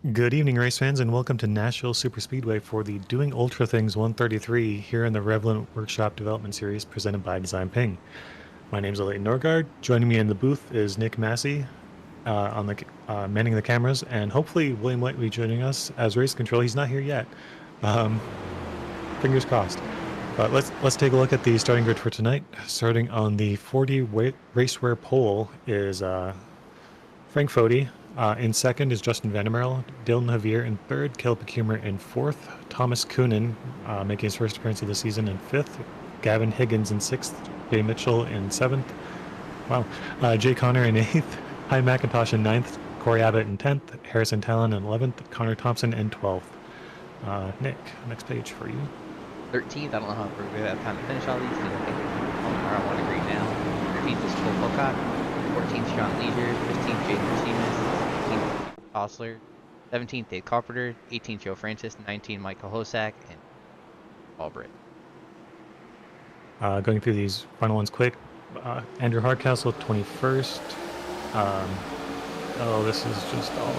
Good evening, race fans, and welcome to Nashville Superspeedway for the Doing Ultra Things 133 here in the RevLimit Workshop Development Series presented by DesignPing. My name is Alayton Norgard. Joining me in the booth is Nick Masse manning the cameras, and hopefully William White will be joining us as race control. He's not here yet. Fingers crossed. But let's take a look at the starting grid for tonight. Starting on the 40 racewear pole is Frank Fodi. In second is Justin Vandermeer, Dylan Javier in third, Caleb Kumer in fourth, Thomas Coonan making his first appearance of the season in fifth, Gavin Higgins in sixth, Jay Mitchell in seventh, Jay Connor in eighth, Ty McIntosh in ninth, Corey Abbott in 10th, Harrison Talon in 11th, Connor Thompson in 12th. Nick, next page for you. 13th, I don't know how we're going to have time to finish all these. Are on 1 degree now. 13th is Cole Pocock. 14th, Sean Leisure. 15th, Jason Martinez. 16th, Osler. 17th, Dave Carpenter. 18th, Joe Francis. 19th, Michael Hosak. And Paul Britt. Going through these final ones quick. Andrew Hardcastle, 21st. This is just all...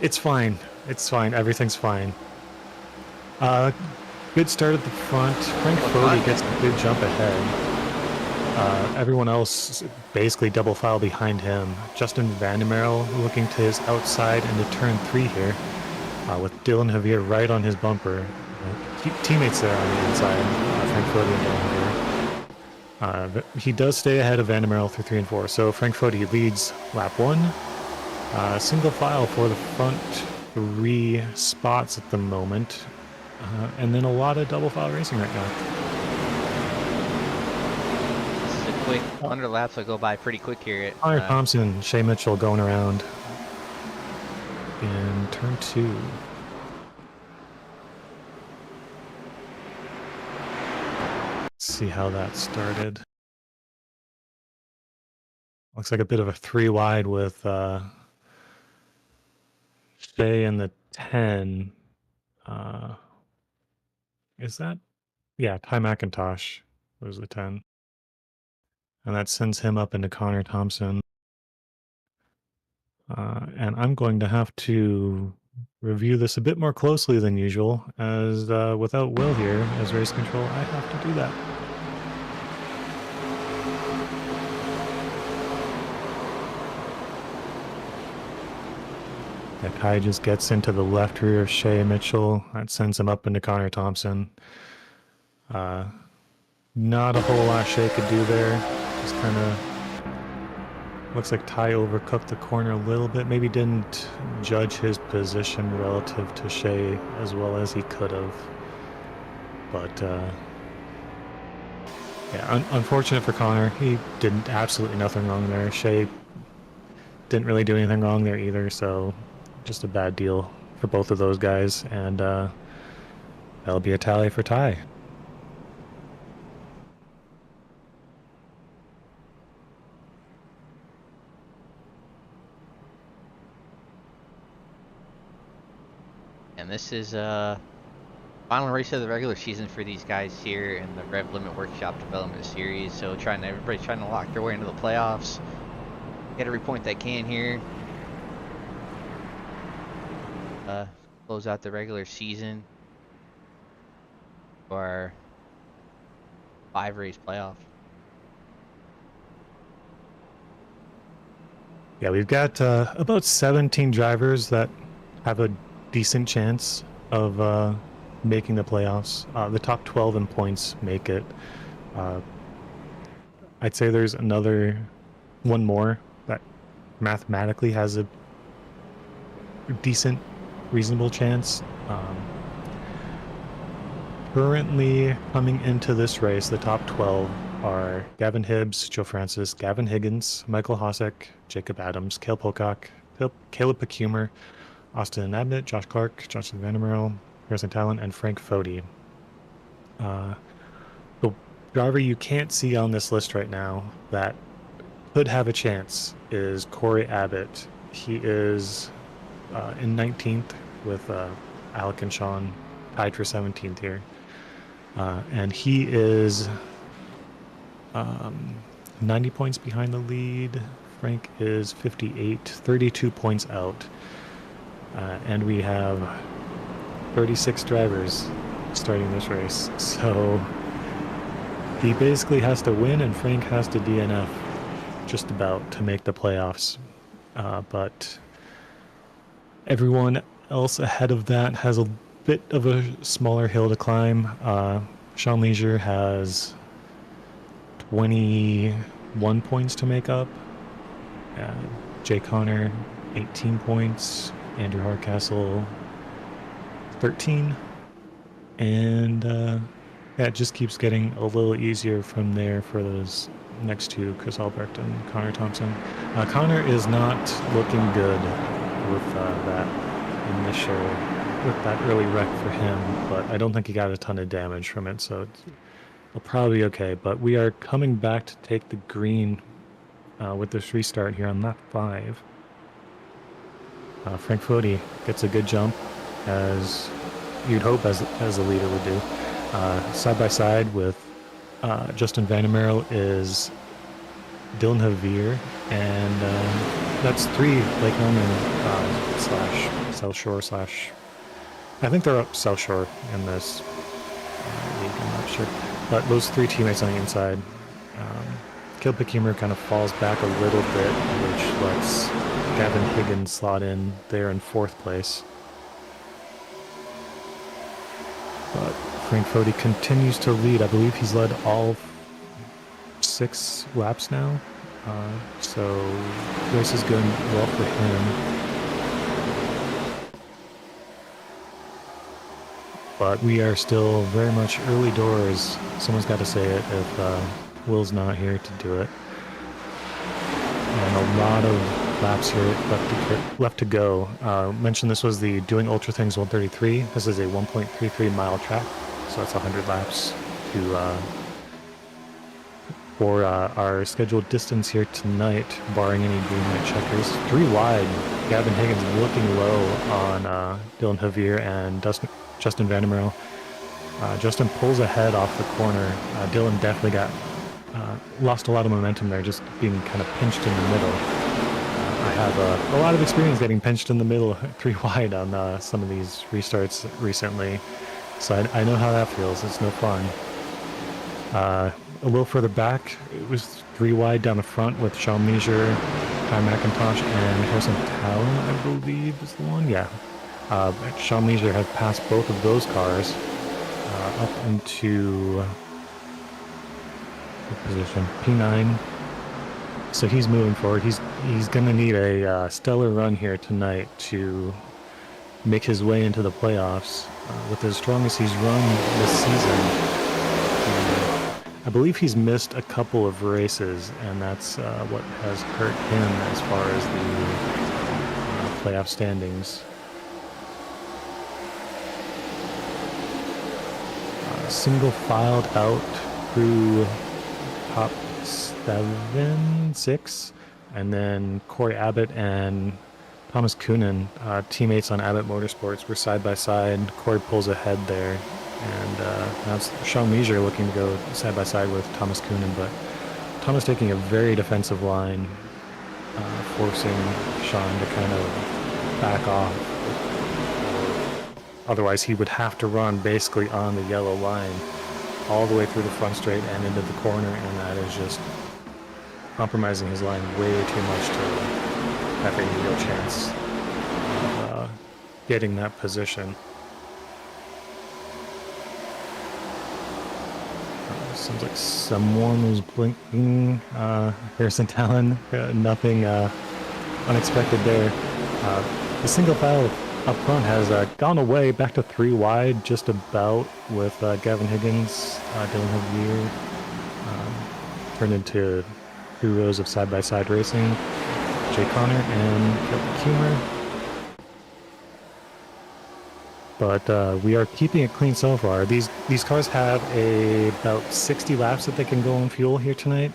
It's fine. It's fine. Everything's fine. Good start at the front. Frank Fodi gets a good jump ahead. Everyone else basically double file behind him. Justin Vandermeer looking to his outside into turn 3 here, with Dylan Javier right on his bumper. Teammates there on the inside, Frank Fodi and Dylan Javier. He does stay ahead of Vandermeer through 3 and 4, so Frank Fodi leads lap 1. Single file for the front 3 spots at the moment. And then a lot of double file racing right now. This is a quick 100 laps will go by pretty quick here. Connor Thompson, Shay Mitchell going around in turn 2. Let's see how that started. Looks like a bit of a 3 wide with Shay in the 10. Is that? Yeah, Ty McIntosh was the 10. And that sends him up into Connor Thompson. And I'm going to have to review this a bit more closely than usual, as without Will here as race control, I have to do that. That Kai just gets into the left rear of Shay Mitchell. That sends him up into Connor Thompson. Not a whole lot Shay could do there. Just kind of looks like Ty overcooked the corner a little bit. Maybe didn't judge his position relative to Shay as well as he could have. But yeah, unfortunate for Connor. He did absolutely nothing wrong there. Shay didn't really do anything wrong there either. So just a bad deal for both of those guys. And that'll be a tally for Ty. And this is final race of the regular season for these guys here in the RevLimit Workshop Development Series. So everybody's trying to lock their way into the playoffs. Get every point they can here. Close out the regular season for our 5-race playoff. Yeah, we've got about 17 drivers that have a decent chance of making the playoffs. The top 12 in points make it. I'd say there's one more that mathematically has a decent, reasonable chance. Currently coming into this race, the top 12 are Gavin Hibbs, Joe Francis, Gavin Higgins, Michael Hosak, Jacob Adams, Cale Pocock, Caleb Kumer, Austin Abnett, Josh Clark, Justin Vandermeer, Harrison Talon, and Frank Fodi. The driver you can't see on this list right now that could have a chance is Corey Abbott. He is in 19th with Alec and Sean tied for 17th here. And he is 90 points behind the lead Frank is 58, 32 points out. And we have 36 drivers starting this race. So he basically has to win and Frank has to DNF just about to make the playoffs. But everyone else ahead of that has a bit of a smaller hill to climb. Sean Leisure has 21 points to make up. Jay Connor, 18 points. Andrew Hardcastle, 13. And yeah, it just keeps getting a little easier from there for those next two, Chris Albrecht and Connor Thompson. Connor is not looking good with that early wreck for him, but I don't think he got a ton of damage from it, so it'll probably be okay. But we are coming back to take the green with this restart here on lap 5. Frank Foti gets a good jump, as you'd hope as the leader would do. Side by side with Justin Vandermeer is Dylan Javier, and that's 3 Lake Norman / South Shore / I think they're up South Shore in this league, I'm not sure. But those 3 teammates on the inside. Caleb Pickemer kind of falls back a little bit, which lets Gavin Higgins slot in there in 4th place. But Frank Foti continues to lead. I believe he's led all 6 laps now. So the race is going well for him. But we are still very much early doors. Someone's got to say it if Will's not here to do it. And a lot of laps here left to go. Mentioned this was the Doing Ultra Things 133. This is a 1.33 mile track, so that's 100 laps for our scheduled distance here tonight, barring any green light checkers. 3 wide. Gavin Higgins looking low on Dylan Javier and Justin Vandermeer. Justin pulls ahead off the corner. Dylan definitely lost a lot of momentum there, just being kind of pinched in the middle. I have a lot of experience getting pinched in the middle 3 wide on some of these restarts recently, so I know how that feels. It's no fun. A little further back, it was 3 wide down the front with Sean Leisure, Ty McIntosh, and Harrison Talon, I believe is the one. Yeah. Sean Leisure has passed both of those cars up into position P9. So he's moving forward. He's going to need a stellar run here tonight to make his way into the playoffs. With as strong as he's run this season, I believe he's missed a couple of races, and that's what has hurt him as far as the playoff standings. Single filed out through top 7, 6, and then Corey Abbott and Thomas Coonan, teammates on Abbott Motorsports, were side by side. Corey pulls ahead there, and that's Sean Leisure looking to go side by side with Thomas Coonan, but Thomas taking a very defensive line, forcing Sean to kind of back off. Otherwise, he would have to run basically on the yellow line all the way through the front straight and into the corner, and that is just compromising his line way too much to have any real chance of getting that position. Seems like someone was blinking. Harrison Talon, nothing unexpected there. The single file up front has gone away back to 3 wide just about with Gavin Higgins, Dylan Javier, turned into 3 rows of side-by-side racing. Jay Connor and Caleb Pickemer. But we are keeping it clean so far. These cars have about 60 laps that they can go on fuel here tonight.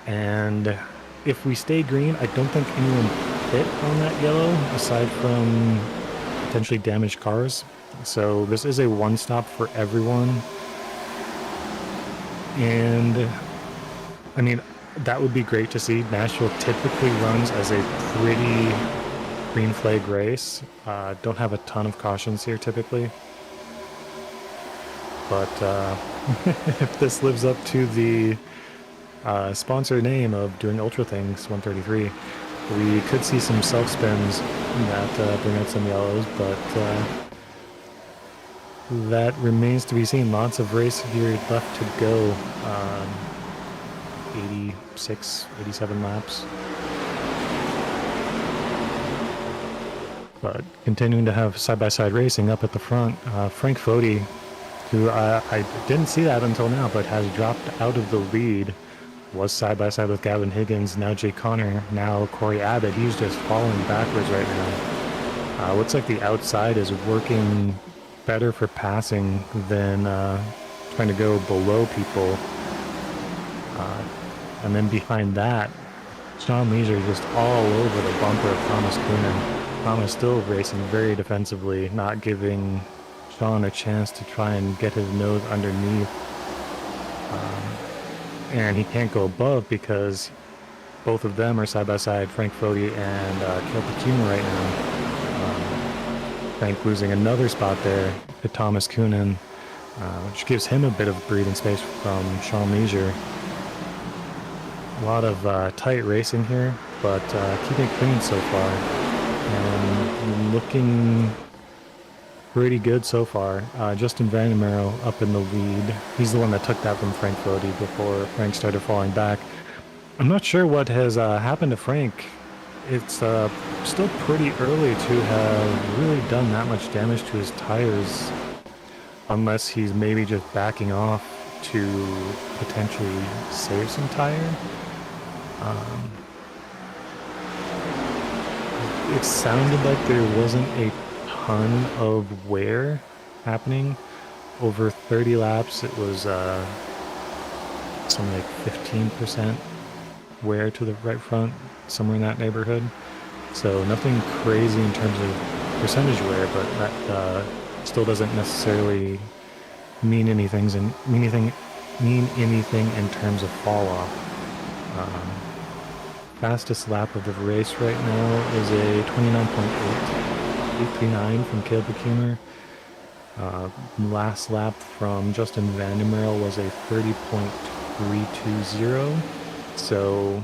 And if we stay green, I don't think anyone hit on that yellow, aside from potentially damaged cars. So this is a one stop for everyone. And I mean, That would be great to see. Nashville typically runs as a pretty green flag race. Don't have a ton of cautions here typically. But if this lives up to the sponsor name of doing Ultra Things 133, we could see some self-spins that bring out some yellows, but that remains to be seen. Lots of race here left to go. 86, 87 laps. But continuing to have side-by-side racing up at the front. Frank Foti, who I didn't see that until now, but has dropped out of the lead, was side-by-side with Gavin Higgins, now Jay Connor, now Corey Abbott. He's just falling backwards right now. Looks like the outside is working better for passing than trying to go below people. And then behind that, Sean Leisure just all over the bumper of Thomas Coonan. Thomas still racing very defensively, not giving Sean a chance to try and get his nose underneath. And he can't go above because both of them are side by side, Frank Foti and Cale Pacuma right now. Frank losing another spot there to Thomas Coonan, which gives him a bit of breathing space from Sean Leisure. A lot of tight racing here, but keeping it clean so far and looking pretty good so far. Justin Vandermeer up in the lead. He's the one that took that from Frank Foti before Frank started falling back. I'm not sure what has happened to Frank. It's still pretty early to have really done that much damage to his tires, unless he's maybe just backing off to potentially save some tire. It sounded like there wasn't a ton of wear happening. Over 30 laps, it was something like 15% wear to the right front, somewhere in that neighborhood. So nothing crazy in terms of percentage wear, but that still doesn't necessarily mean anything in terms of fall off. Fastest lap of the race right now is a 29.839 from Cale Pacuma. Last lap from Justin Vandermeer was a 30.320. So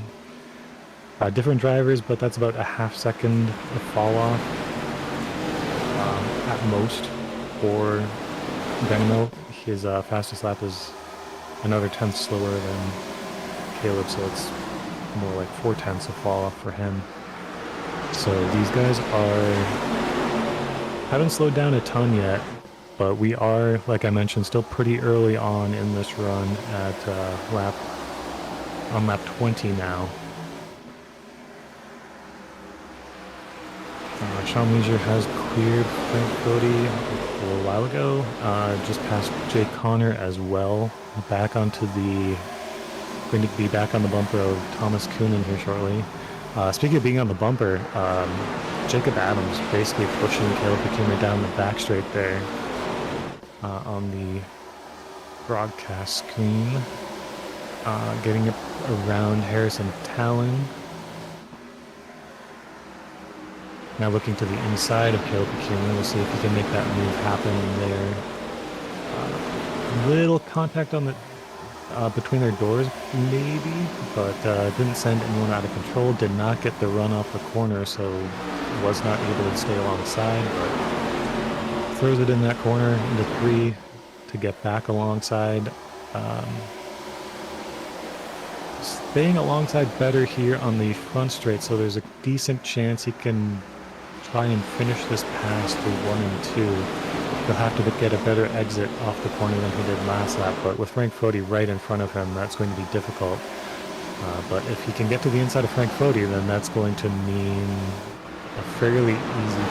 different drivers, but that's about a half second of fall off at most for Vandermeer. His fastest lap is another 10th slower than Caleb, so it's more like 4/10 of fall off for him. So these guys haven't slowed down a ton yet, but we are, like I mentioned, still pretty early on in this run at lap 20 now. Sean Leisure has cleared Frank Foti a little while ago, just past Jay Connor as well. Going to be back on the bumper of Thomas Coonan here shortly. Speaking of being on the bumper, Jacob Adams basically pushing Cale Pacuma down the back straight there on the broadcast screen. Getting it around Harrison Talon. Now looking to the inside of Cale Pacuma. We'll see if he can make that move happen there. Little contact on the between their doors, maybe, but didn't send anyone out of control. Did not get the run off the corner, so was not able to stay alongside, but throws it in that corner into 3 to get back alongside. Staying alongside better here on the front straight, so there's a decent chance he can try and finish this pass to 1 and 2. He'll have to get a better exit off the corner than he did last lap, but with Frank Foti right in front of him, that's going to be difficult. But if he can get to the inside of Frank Foti, then that's going to mean a fairly easy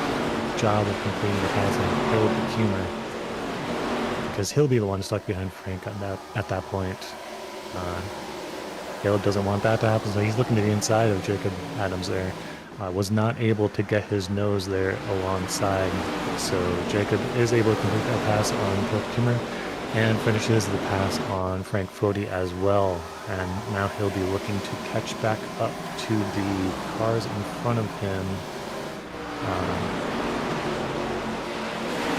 job of completing the pass on Cale Pacuma, because he'll be the one stuck behind Frank at that point. Caleb doesn't want that to happen, so he's looking to the inside of Jacob Adams there. Was not able to get his nose there alongside, so Jacob is able to complete that pass on Cale Pacuma. and finishes the pass on Frank Fodi as well. And now he'll be looking to catch back up to the cars in front of him.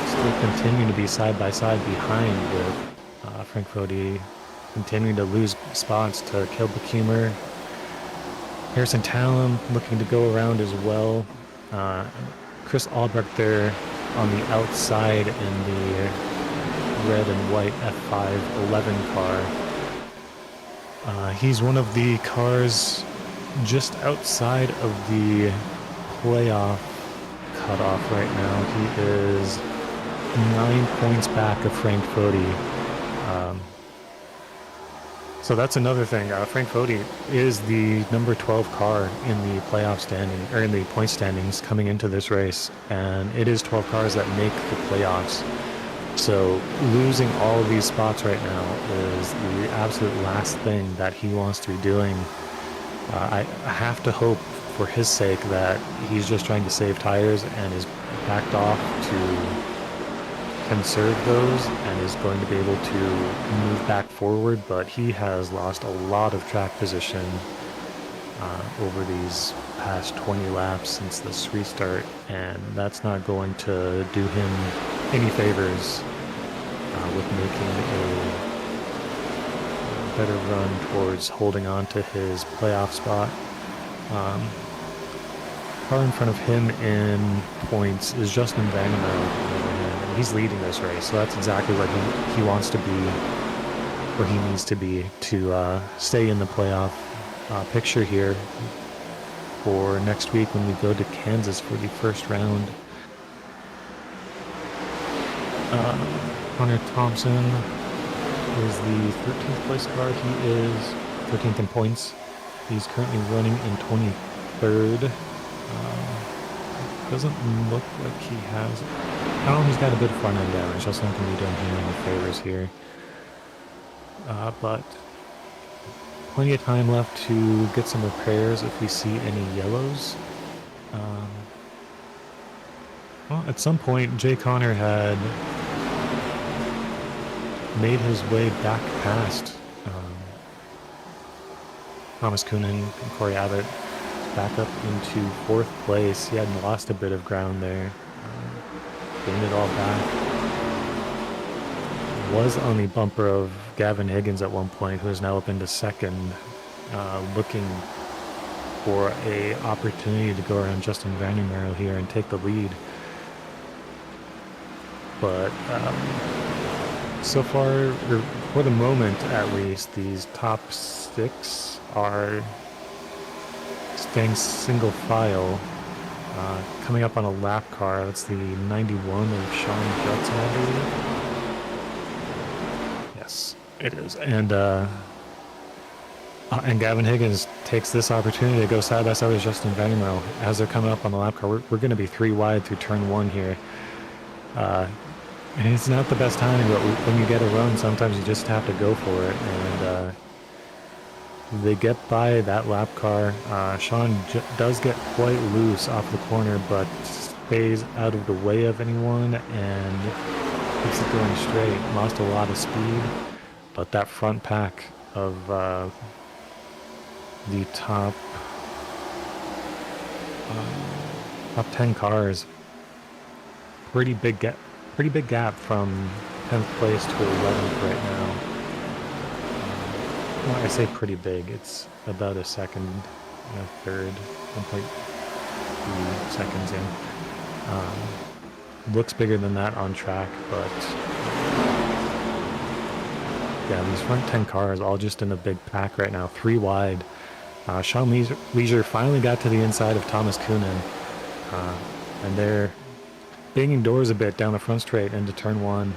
Still continuing to be side by side behind, with Frank Fodi continuing to lose spots to Caleb Becumer. Harrison Tallum looking to go around as well. Chris Albrecht there on the outside in the red and white F5 11 car. He's one of the cars just outside of the playoff cutoff right now. He is 9 points back of Frank Fodi. So that's another thing. Frank Fodi is the number 12 car in the playoff standing, or in the point standings coming into this race, and it is 12 cars that make the playoffs. So losing all of these spots right now is the absolute last thing that he wants to be doing. I have to hope for his sake that he's just trying to save tires and is backed off to conserve those and is going to be able to move back forward, but he has lost a lot of track position over these past 20 laps since this restart, and that's not going to do him any favors with making a better run towards holding on to his playoff spot. Car in front of him in points is Justin Vandermeer. He's leading this race, so that's exactly what he wants to be, where he needs to be to stay in the playoff picture here for next week when we go to Kansas for the first round. Connor Thompson is the 13th place car. He is 13th in points. He's currently running in 23rd. Doesn't look like he has... Oh, he's got a bit of front end damage. That's not going to be doing him any favors here. But plenty of time left to get some repairs if we see any yellows. Well, at some point, Jay Connor had made his way back past Thomas Coonan and Corey Abbott, back up into 4th place. He had lost a bit of ground there. Gained it all back. Was on the bumper of Gavin Higgins at one point, who is now up into 2nd, looking for a opportunity to go around Justin Vandermeer here and take the lead. But so far, or for the moment at least, these top 6 are staying single file. Coming up on a lap car, that's the 91 of Sean Judson, I believe. Yes, it is. And Gavin Higgins takes this opportunity to go side by side with Justin Vandermeer as they're coming up on the lap car. We're going to be 3 wide through turn 1 here. And it's not the best timing, but when you get a run, sometimes you just have to go for it. And they get by that lap car. Sean does get quite loose off the corner, but stays out of the way of anyone and keeps it going straight. Lost a lot of speed, but that front pack of the top 10 cars, pretty big gap from 10th place to 11th right now. Well, I say pretty big. It's about a second and a third, 1.3 seconds in. Looks bigger than that on track, but yeah, these front 10 cars all just in a big pack right now, 3 wide. Sean Leisure finally got to the inside of Thomas Coonan, and they're banging doors a bit down the front straight into turn 1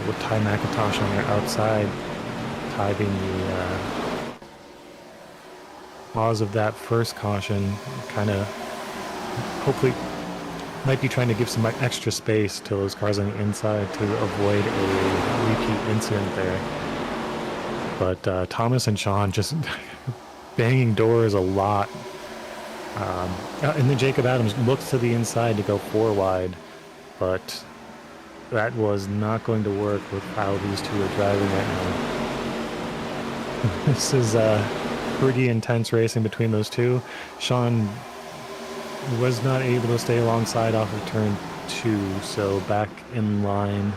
with Ty McIntosh on their outside. Ty being the cause of that first caution, kind of hopefully might be trying to give some extra space to those cars on the inside to avoid a repeat incident there. But Thomas and Sean just banging doors a lot. And then Jacob Adams looks to the inside to go 4 wide, but that was not going to work with how these two are driving right now. This is pretty intense racing between those two. Sean was not able to stay alongside off of turn 2, so back in line,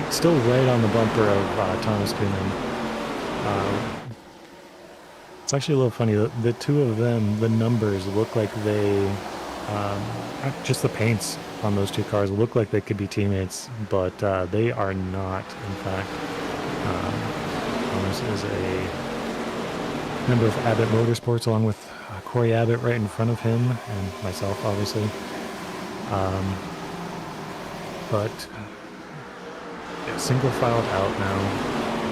still right on the bumper of Thomas Kuhn. It's actually a little funny. The two of them, the numbers look like they, just the paints on those two cars look like they could be teammates, but they are not. In fact, Thomas is a member of Abbott Motorsports, along with Corey Abbott right in front of him, and myself, obviously. But single filed out now,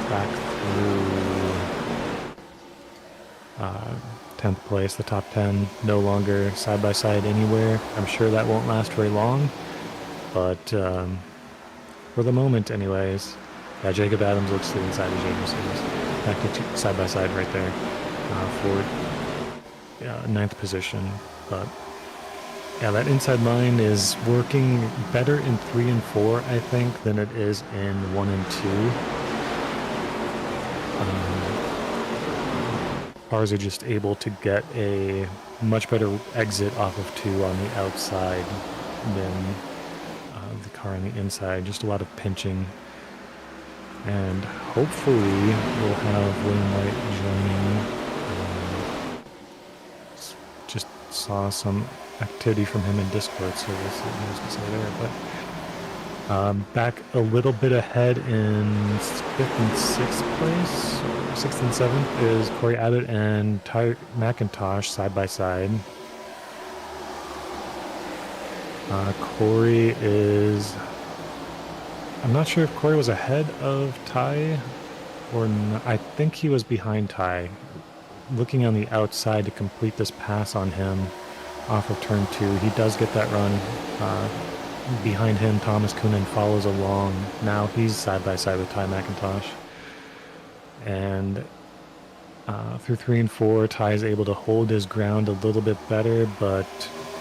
back through 10th place, the top 10, no longer side by side anywhere. I'm sure that won't last very long, but for the moment, anyways. Yeah, Jacob Adams looks to the inside of James. Back to side by side right there for 9th position. But yeah, that inside line is working better in 3 and 4, I think, than it is in 1 and 2. Cars are just able to get a much better exit off of 2 on the outside than the car on the inside. Just a lot of pinching. And hopefully we'll have William White joining. Just saw some activity from him in Discord, so we'll see what he has to say there. But back a little bit ahead in 5th and 6th place, or 6th and 7th, is Corey Abbott and Ty McIntosh side by side. Corey is... I'm not sure if Corey was ahead of Ty or not. I think he was behind Ty. Looking on the outside to complete this pass on him off of turn 2, he does get that run. Behind him, Thomas Kuhn follows along. Now he's side by side with Ty McIntosh. And through 3 and 4, Ty is able to hold his ground a little bit better, but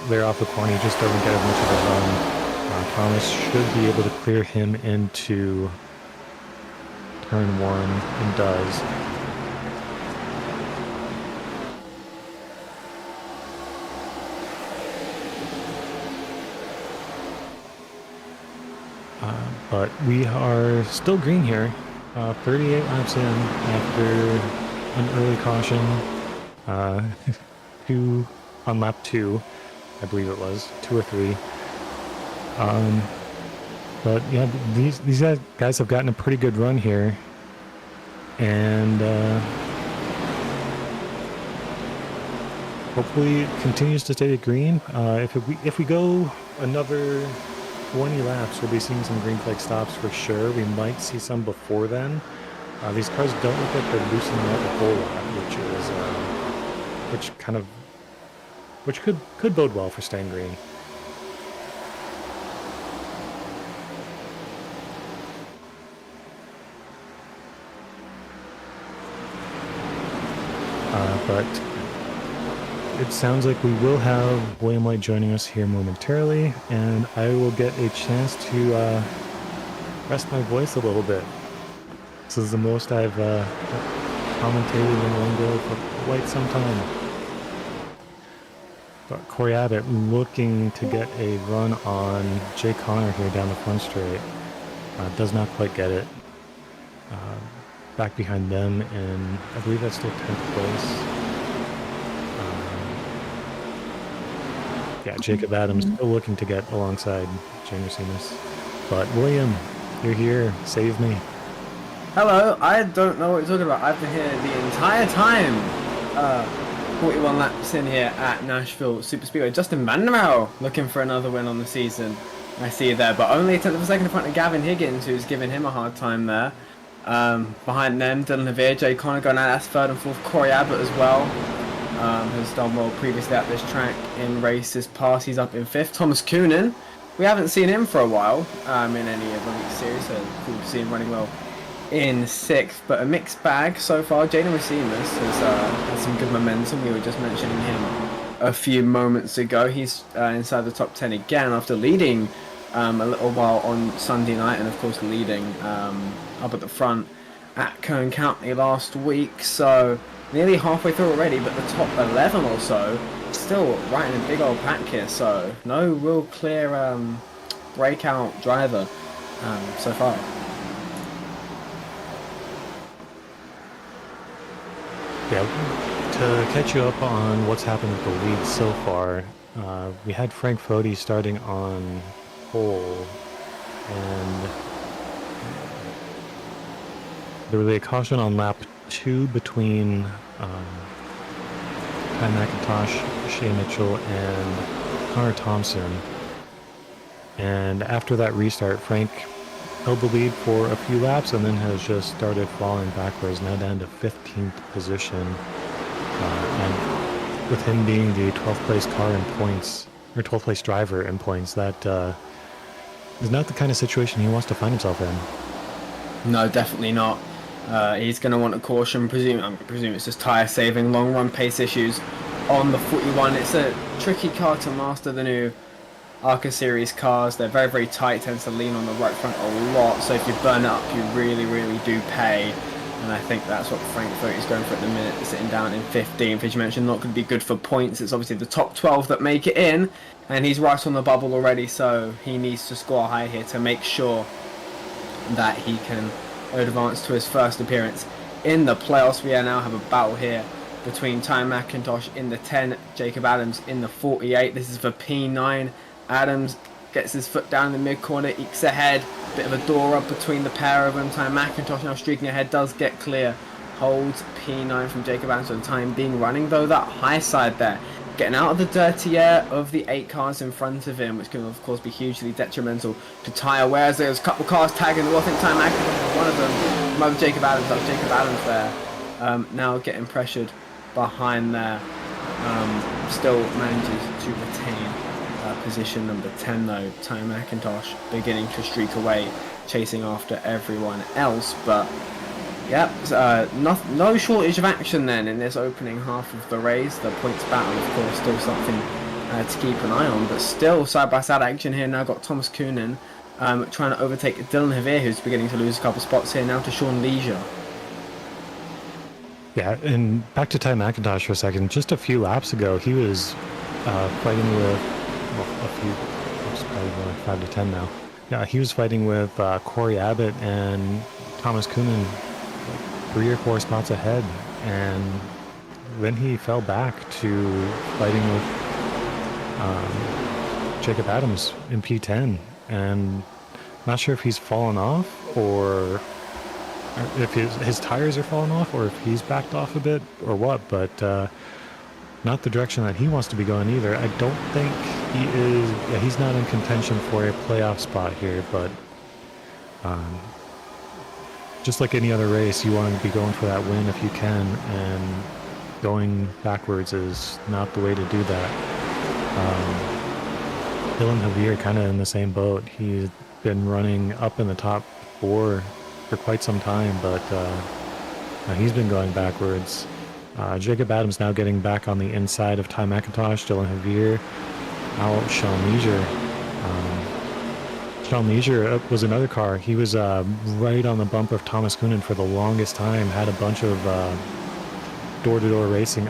there off the corner, he just doesn't get as much of a run. Thomas should be able to clear him into turn 1 and does. But we are still green here, 38 laps in after an early caution, on lap 2, I believe it was, 2 or 3. But yeah, these guys have gotten a pretty good run here, and hopefully it continues to stay green. If we go another 20 laps, we'll be seeing some green flag stops for sure. We might see some before then. These cars don't look like they're loosening up a whole lot, which could bode well for staying green. But it sounds like we will have William White joining us here momentarily, and I will get a chance to rest my voice a little bit. This is the most I've commentated in one go for quite some time. But Corey Abbott looking to get a run on Jay Connor here down the front straight. Does not quite get it. Back behind them, and I believe that's still 10th place. Yeah, Jacob Adams still looking to get alongside James Seamus. But William, you're here. Save me. Hello, I don't know what you're talking about. I've been here the entire time. 41 laps in here at Nashville Superspeedway. Justin Vandermeer looking for another win on the season. I see you there, but only a tenth of a second in front of Gavin Higgins, who's giving him a hard time there. Behind them, Dylan Levere, Jay Connor going out, that's 3rd and 4th. Corey Abbott as well, who's done well previously at this track in races past. He's up in 5th. Thomas Kuhn, we haven't seen him for a while in any RevLimit series, so cool to see him running well in 6th. But a mixed bag so far. Jaden Racines has had some good momentum. We were just mentioning him a few moments ago. He's inside the top 10 again after leading a little while on Sunday night, and of course leading up at the front at Kern County last week. So nearly halfway through already, but the top 11 or so still right in a big old pack here. So no real clear breakout driver so far. Yeah, to catch you up on what's happened with the lead so far, we had Frank Fodi starting on pole, and there was a caution on lap 2 between Ty McIntosh, Shea Mitchell, and Connor Thompson. And after that restart, Frank held the lead for a few laps and then has just started falling backwards, now down to 15th position. And with him being the 12th place car in points, or 12th place driver in points, that is not the kind of situation he wants to find himself in. No, definitely not. He's going to want a caution. I presume it's just tyre saving, long run pace issues on the 41. It's a tricky car to master, the new ARCA series cars. They're very, very tight, tends to lean on the right front a lot, so if you burn it up you really, really do pay. And I think that's what Frankfurt is going for at the minute, sitting down in 15th. As you mentioned, not going to be good for points. It's obviously the top 12 that make it in, and he's right on the bubble already, so he needs to score high here to make sure that he can advance to his first appearance in the playoffs. We now have a battle here between Ty McIntosh in the 10, Jacob Adams in the 48. This is for P9. Adams gets his foot down in the mid-corner, ekes ahead, bit of a door up between the pair of them. Ty McIntosh now streaking ahead, does get clear, holds P9 from Jacob Adams for the time being, running though that high side there, getting out of the dirty air of the 8 cars in front of him, which can of course be hugely detrimental to Ty, whereas there's a couple cars tagging the wall. I think Ty McIntosh is one of them, might be Jacob Adams, that's Jacob Adams there, now getting pressured behind there, still manages to retain position number 10 though. Ty McIntosh beginning to streak away, chasing after everyone else, but yeah, no shortage of action then in this opening half of the race. The points battle, of course, still something to keep an eye on, but still side-by-side action here. Now got Thomas Coonan trying to overtake Dylan Javier, who's beginning to lose a couple spots here, now to Sean Leisure. Yeah, and back to Ty McIntosh for a second. Just a few laps ago, he was fighting with, well, a few, it's probably more like 5 to 10 now. Yeah, he was fighting with Corey Abbott and Thomas Coonan, like 3 or 4 spots ahead, and then he fell back to fighting with Jacob Adams in P10, and not sure if he's fallen off or if his tires are falling off or if he's backed off a bit or what, but not the direction that he wants to be going either. I don't think he is. Yeah, he's not in contention for a playoff spot here, but just like any other race, you want to be going for that win if you can, and going backwards is not the way to do that. Dylan Javier kind of in the same boat. He's been running up in the top 4 for quite some time, but he's been going backwards. Jacob Adams now getting back on the inside of Ty McIntosh, Dylan Javier, out Sean Leisure. Sean Leisure was another car. He was right on the bump of Thomas Coonan for the longest time, had a bunch of door-to-door racing.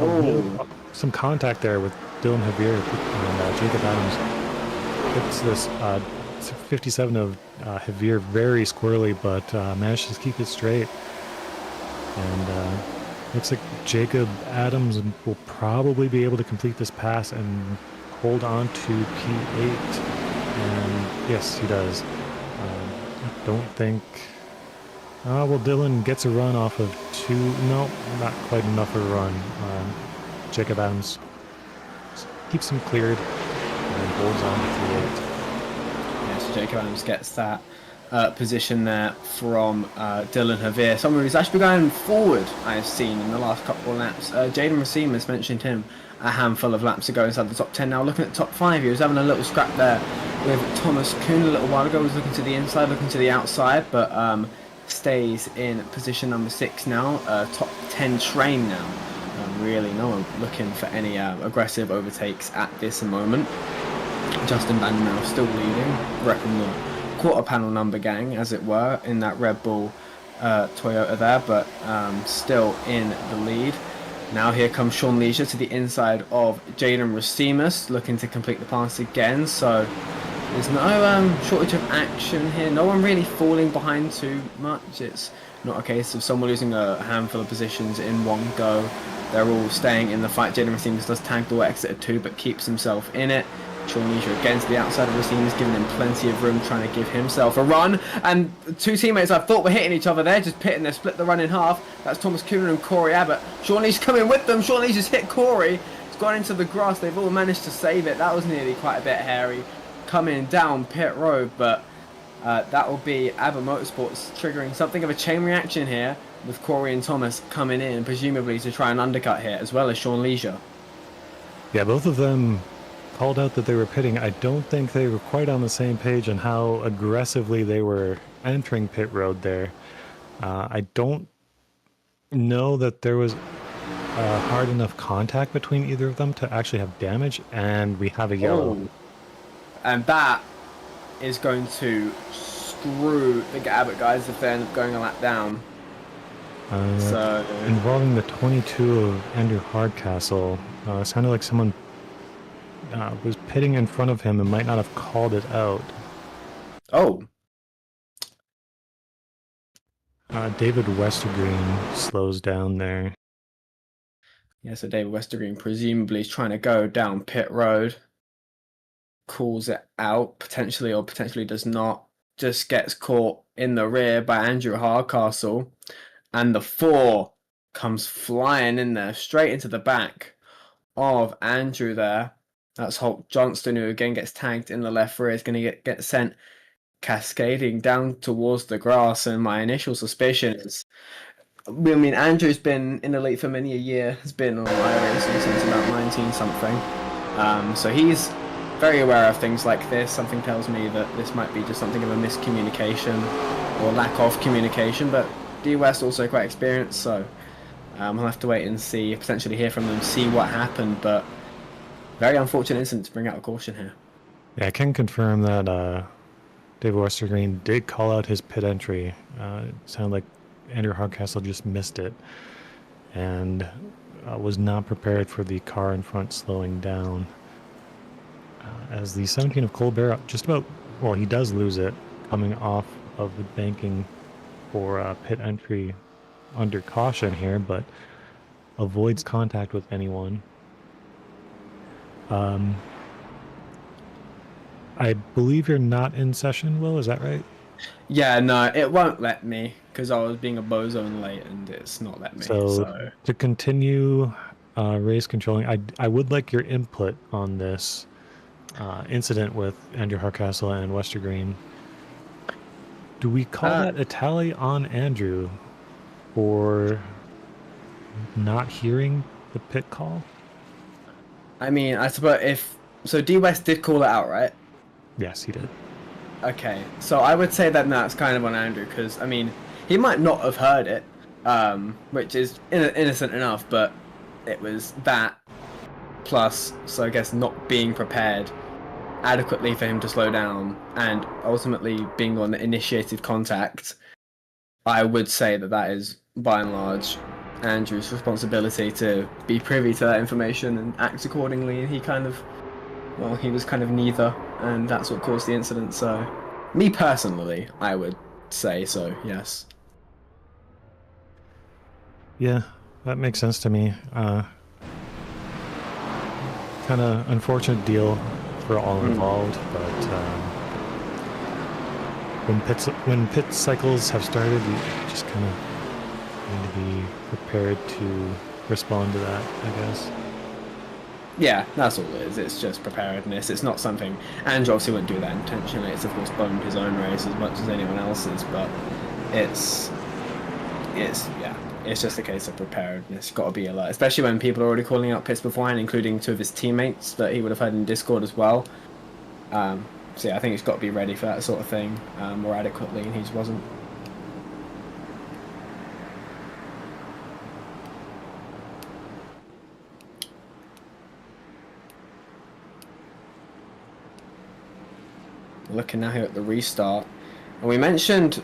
Some contact there with Dylan Javier and Jacob Adams. It's this 57 of Javier, very squirrely, but managed to keep it straight. And looks like Jacob Adams will probably be able to complete this pass and hold on to P8. And yes, he does. I don't think... well, Dylan gets a run off of 2. No, not quite enough of a run. Jacob Adams keeps him cleared and holds on to P8. Yeah, so Jacob Adams gets that position there from Dylan Javier, someone who's actually going forward, I've seen in the last couple of laps. Jaden Racimas mentioned him a handful of laps ago inside the top 10. Now looking at the top 5, he was having a little scrap there with Thomas Kuhn a little while ago. He was looking to the inside, looking to the outside, but stays in position number 6 now. Top 10 train now. Really no one looking for any aggressive overtakes at this moment. Justin Vandermeer still leading, repping the quarter panel number gang, as it were, in that Red Bull Toyota there, but still in the lead. Now here comes Sean Leisure to the inside of Jaden Racimus, looking to complete the pass again. So there's no shortage of action here. No one really falling behind too much. It's not a case of someone losing a handful of positions in one go. They're all staying in the fight. Jaden Racimus does tag the exit at 2, but keeps himself in it. Sean Leisure again to the outside of Racimus, giving him plenty of room, trying to give himself a run. And two teammates I thought were hitting each other there, just pitting. They split the run in half. That's Thomas Coonan and Corey Abbott. Sean Leisure's coming with them. Sean Leisure's hit Corey. It's gone into the grass. They've all managed to save it. That was nearly quite a bit hairy. Coming down pit road, but that will be Abbott Motorsports triggering something of a chain reaction here, with Corey and Thomas coming in, presumably to try and undercut here, as well as Sean Leisure. Yeah, both of them called out that they were pitting. I don't think they were quite on the same page on how aggressively they were entering pit road there. I don't know that there was hard enough contact between either of them to actually have damage, and we have a yellow. Oh. And that is going to screw the Abbott guys if they end up going a lap down. So involving the 22 of Andrew Hardcastle, it sounded like someone was pitting in front of him and might not have called it out. Oh. David Westergreen slows down there. Yeah, so David Westergreen presumably is trying to go down pit road. Calls it out, potentially, or potentially does not. Just gets caught in the rear by Andrew Hardcastle. And the 4 comes flying in there, straight into the back of Andrew there. That's Holt Johnston, who again gets tagged in the left rear. Is going to get sent cascading down towards the grass. And my initial suspicion is, I mean, Andrew's been in the league for many a year. Has been on iRacing since about 19-something. So he's very aware of things like this. Something tells me that this might be just something of a miscommunication or lack of communication. But D West also quite experienced, so we'll have to wait and see, potentially hear from them, see what happened. But very unfortunate incident to bring out a caution here. Yeah, I can confirm that David Westergreen did call out his pit entry. It sounded like Andrew Hardcastle just missed it and was not prepared for the car in front slowing down. As the 17 of Colbert just about, well, he does lose it coming off of the banking for pit entry under caution here, but avoids contact with anyone. I believe you're not in session, Will, is that right? Yeah, no, it won't let me because I was being a bozo late and it's not let me. So to continue race controlling, I would like your input on this incident with Andrew Hardcastle and Westergreen. Do we call that a tally on Andrew for not hearing the pit call? I mean, I suppose D West did call it out, right? Yes, he did. Okay, so I would say that that's kind of on Andrew because, I mean, he might not have heard it, which is innocent enough, but it was that plus, so I guess not being prepared adequately for him to slow down and ultimately being on the initiated contact. I would say that is, by and large, Andrew's responsibility to be privy to that information and act accordingly, and he was kind of neither, and that's what caused the incident. So me personally, I would say so, yes. Yeah, that makes sense to me. Kind of unfortunate deal for all involved, but when pit cycles have started, you just kind of need to be prepared to respond to that, I guess. Yeah, that's all it is. It's just preparedness. It's not something... Andrew obviously wouldn't do that intentionally. It's, of course, boned his own race as much as anyone else's, but it's just a case of preparedness. Got to be alert, especially when people are already calling out pits beforehand, including 2 of his teammates that he would have had in Discord as well. So yeah, I think he's got to be ready for that sort of thing more adequately, and he just wasn't. Looking now here at the restart. And we mentioned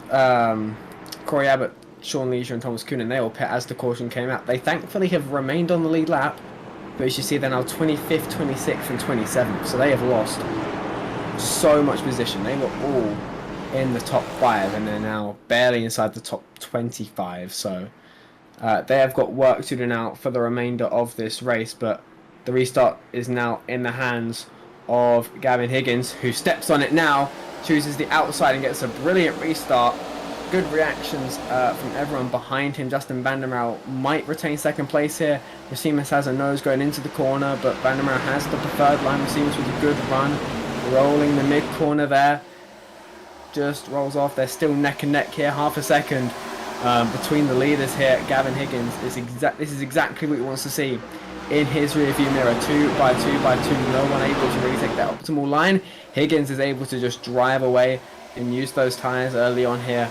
Corey Abbott, Sean Leisure, and Thomas Coonan. They all pit as the caution came out. They thankfully have remained on the lead lap. But as you see, they're now 25th, 26th, and 27th. So they have lost so much position. They were all in the top 5, and they're now barely inside the top 25. So they have got work to do now for the remainder of this race. But the restart is now in the hands of Gavin Higgins, who steps on it now, chooses the outside and gets a brilliant restart. Good reactions from everyone behind him. Justin Vandermeer might retain second place here. Racimus has a nose going into the corner, but Vandermeer has the preferred line. Racimus with a good run, rolling the mid corner there. Just rolls off. They're still neck and neck here, half a second between the leaders here. Gavin Higgins this is exactly what he wants to see in his rear view mirror. 2 by 2 by 2, no one able to really take that optimal line. Higgins is able to just drive away and use those tyres early on here,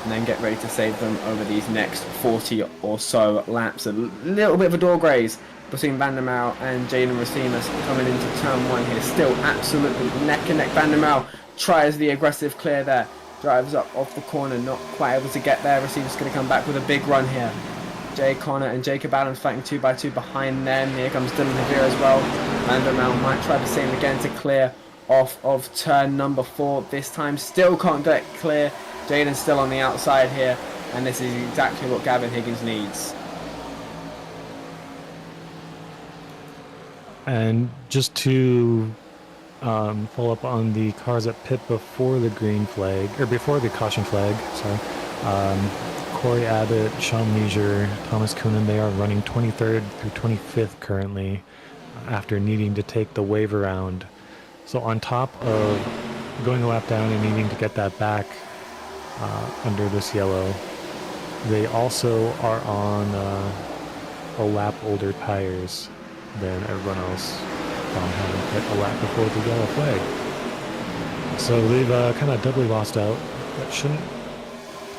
and then get ready to save them over these next 40 or so laps. A little bit of a door graze between Vandermeer and Jaden Racimus coming into turn 1 here. Still absolutely neck and neck. Vandermeer tries the aggressive clear there, drives up off the corner, not quite able to get there. Racimus going to come back with a big run here. Jay Connor and Jacob Adams fighting 2 by 2 behind them. Here comes Dylan Havir as well. Vandermeer might try the same again to clear off of turn number 4. This time still can't get clear. Jaden's still on the outside here, and this is exactly what Gavin Higgins needs. And just to follow up on the cars that pit before the green flag, or before the caution flag, sorry. Corey Abbott, Sean Leisure, Thomas Coonan, they are running 23rd through 25th currently after needing to take the wave around. So on top of going a lap down and needing to get that back under this yellow, they also are on a lap older tires than everyone else having hit a lap before the yellow flag. So they've kind of doubly lost out. That shouldn't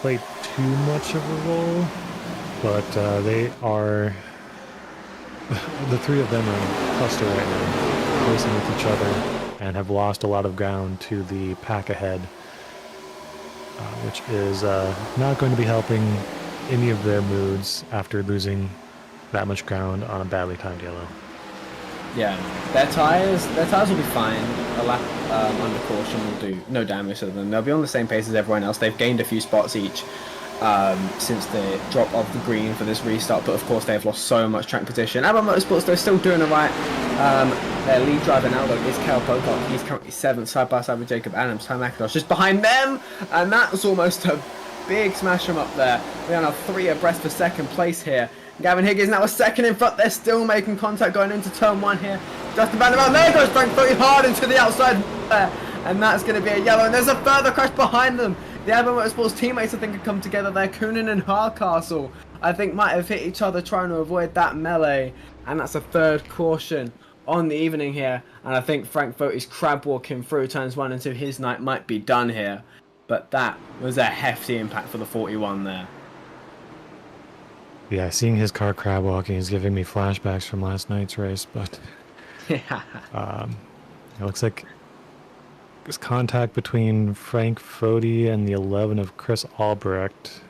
play too much of a role, but they are, the three of them are in cluster right now, racing with each other, and have lost a lot of ground to the pack ahead, which is not going to be helping any of their moods after losing that much ground on a badly timed yellow. Yeah, their tires will be fine. A lap under caution will do no damage to them. They'll be on the same pace as everyone else. They've gained a few spots each since the drop of the green for this restart, but of course they've lost so much track position. Abbott Motorsports, they're still doing it right. Their lead driver now though is Cal Pocock. He's currently 7th, side by side with Jacob Adams. Tom McIntosh just behind them, and that's almost a big smash them up there. We are now 3 abreast for second place here. Gavin Higgins now a second in front. They're still making contact going into turn 1 here. Justin Vandermeer, there goes Frank very hard into the outside there, and that's going to be a yellow. And there's a further crash behind them. The Abbott Motorsports teammates, I think, have come together there. Coonan and Hardcastle, I think, might have hit each other trying to avoid that melee, and that's a 3rd caution on the evening here. And I think Frank Vogt is crab walking through turns 1 and 2. His night might be done here, but that was a hefty impact for the 41 there. Yeah, seeing his car crab walking is giving me flashbacks from last night's race, but it looks like this contact between Frank Fodi and the 11 of Chris Albrecht.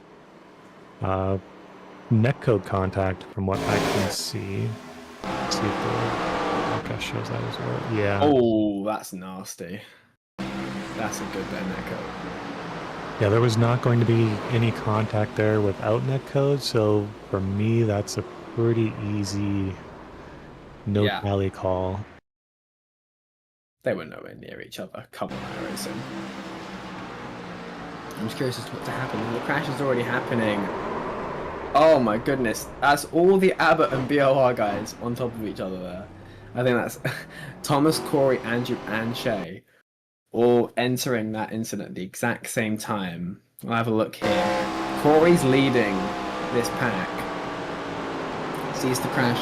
Netcode contact from what I can see. Let's see if the podcast shows that as well. Yeah. Oh, that's nasty. That's a good bit of netcode. Yeah, there was not going to be any contact there without netcode, so for me, that's a pretty easy no tally call. They were nowhere near each other. Come on, racing. I'm just curious as to what's happening. The crash is already happening. Oh my goodness. That's all the Abbott and BOR guys on top of each other there. I think that's Thomas, Corey, Andrew, and Shay all entering that incident at the exact same time. I'll have a look here. Corey's leading this pack. Sees the crash,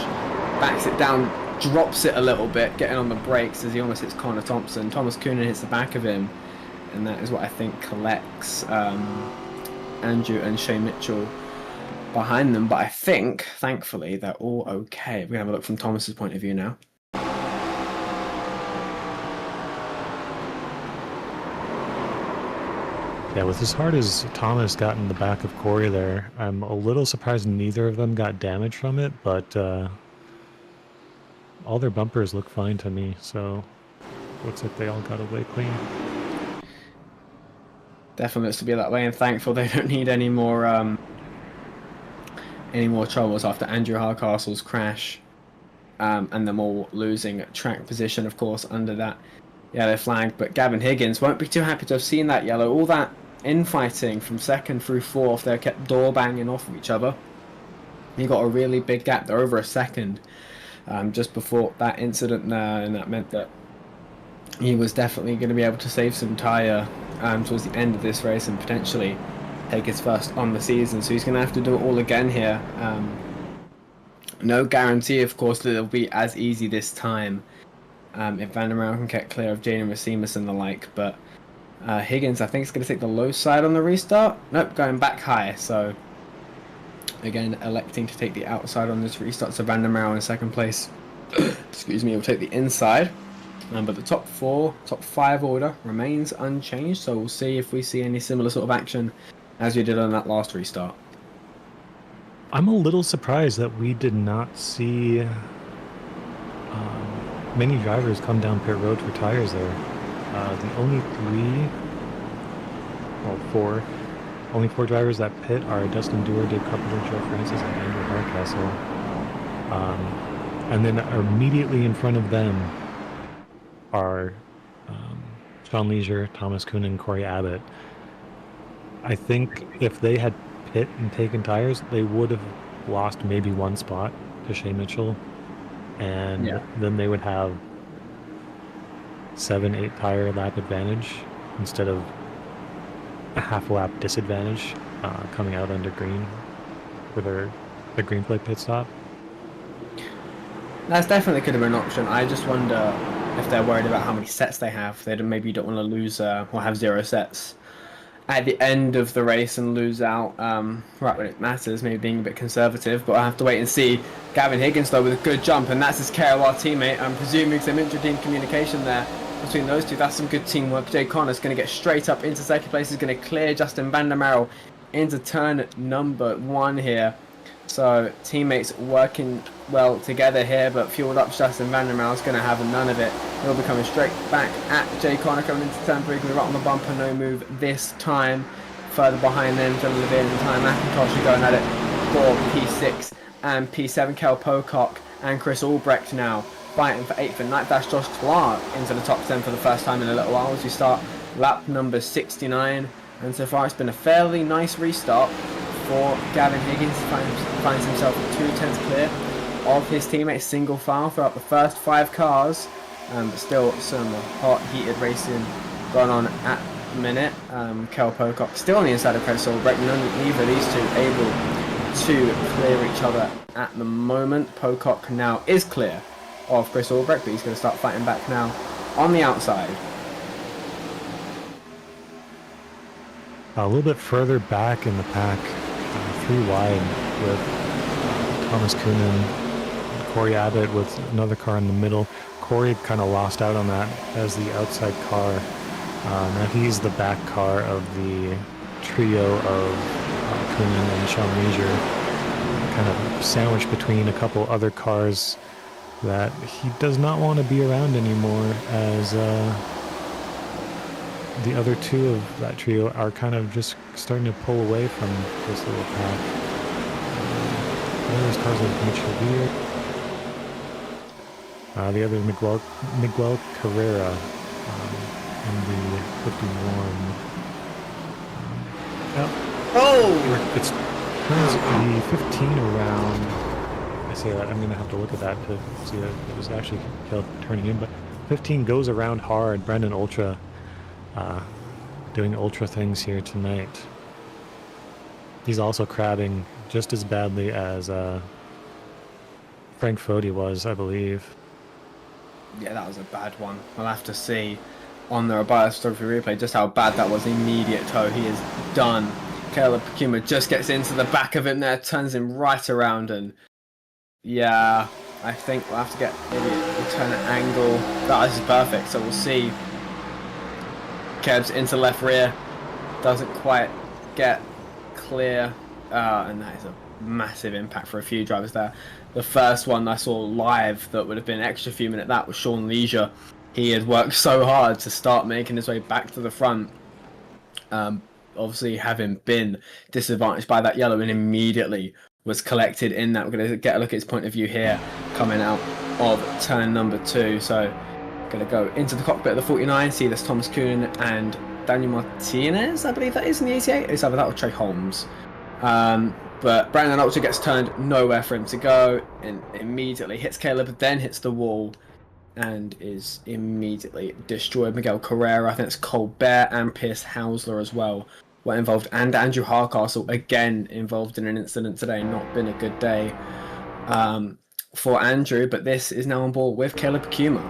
backs it down, drops it a little bit, getting on the brakes as he almost hits Connor Thompson. Thomas Coonan hits the back of him, and that is what I think collects Andrew and Shay Mitchell behind them. But I think, thankfully, they're all okay. We're going to have a look from Thomas's point of view now. Yeah, with as hard as Thomas got in the back of Corey there, I'm a little surprised neither of them got damage from it, but all their bumpers look fine to me, so looks like they all got away clean. Definitely looks to be that way, and thankful they don't need any more troubles after Andrew Hardcastle's crash, and them all losing track position, of course, under that yellow flag. But Gavin Higgins won't be too happy to have seen that yellow. All that infighting from second through fourth, they kept door banging off of each other. He got a really big gap there, over a second, just before that incident there, and that meant that he was definitely going to be able to save some tyre towards the end of this race and potentially take his first on the season. So he's going to have to do it all again here. No guarantee, of course, that it'll be as easy this time if Van der Merwe can get clear of Jaden Racimus and the like. But Higgins, I think, is going to take the low side on the restart. Nope, going back high. So again, electing to take the outside on this restart. So Van der Merwe in second place. Excuse me, will take the inside. But the top 5 order remains unchanged, so we'll see if we see any similar sort of action as we did on that last restart. I'm a little surprised that we did not see many drivers come down pit road for tires there. The only four drivers that pit are Dustin Dewar, Dave Carpenter, Joe Francis, and Andrew Hardcastle. And then immediately in front of them are Sean Leisure, Thomas Kuhn, and Corey Abbott. I think if they had pit and taken tires, they would have lost maybe one spot to Shea Mitchell, and then they would have 7-8 tire lap advantage instead of a half lap disadvantage coming out under green for the green flag pit stop. That's definitely could have been an option. I just wonder if they're worried about how many sets they have. They maybe don't want to lose or have 0 sets at the end of the race and lose out right when it matters, maybe being a bit conservative. But I'll have to wait and see. Gavin Higgins, though, with a good jump, and that's his KOR teammate. I'm presuming some intra-team communication there between those two. That's some good teamwork. Jay Connor's going to get straight up into second place. He's going to clear Justin Van der Merwe into turn number 1 here. So teammates working well together here, but fueled up Justin Van der Merwe is going to have none of it. He'll be coming straight back at Jay Connor, coming into turn 3, going to be right on the bumper, no move this time. Further behind them, John Levine and Ty McIntosh are going at it for P6 and P7. Kel Pocock and Chris Albrecht now fighting for 8th and 9th. That's Josh Clark into the top 10 for the first time in a little while as we start lap number 69. And so far it's been a fairly nice restart for Gavin Higgins. Finds himself 2/10 clear of his teammates, single file throughout the first 5 cars. But still some hot heated racing going on at the minute. Kel Pocock still on the inside of Chris Albrecht. Neither of these two able to clear each other at the moment. Pocock now is clear of Chris Albrecht, but he's going to start fighting back now on the outside. A little bit further back in the pack, 3 wide with Thomas Kuhn, Corey Abbott with another car in the middle. Corey kind of lost out on that as the outside car. Now he's the back car of the trio of Kuhn and Sean Leisure, kind of sandwiched between a couple other cars that he does not want to be around anymore, as the other 2 of that trio are kind of just starting to pull away from this little pack. One of those cars is Mitchell Weir. The other is Miguel Carrera in the 51. It's the 15 around. I say that, I'm going to have to look at that to see that it was actually turning in, but 15 goes around hard. Brandon Oltra doing Ultra things here tonight. He's also crabbing just as badly as Frank Fodi was, I believe. Yeah, that was a bad one. We'll have to see on the bias photography replay just how bad that was. Immediate toe. He is done. Caleb Pukuma just gets into the back of him there, turns him right around, and yeah, I think we'll have to get maybe a turn angle. That is perfect, so we'll see. Kebs into left rear doesn't quite get clear, and that is a massive impact for a few drivers there. The first one I saw live that would have been an extra few minutes, that was Sean Leisure. He had worked so hard to start making his way back to the front. Obviously having been disadvantaged by that yellow and immediately was collected in that. We're going to get a look at his point of view here coming out of turn number 2. So going to go into the cockpit of the 49, see this Thomas Kuhn and Daniel Martinez, I believe that is in the 88. It's either that or Trey Holmes. But Brandon Ultra gets turned, nowhere for him to go, and immediately hits Caleb, then hits the wall, and is immediately destroyed. Miguel Carrera, I think it's Colbert and Pierce Hausler as well were involved, and Andrew Hardcastle again involved in an incident today. Not been a good day for Andrew, but this is now on board with Caleb Kuma.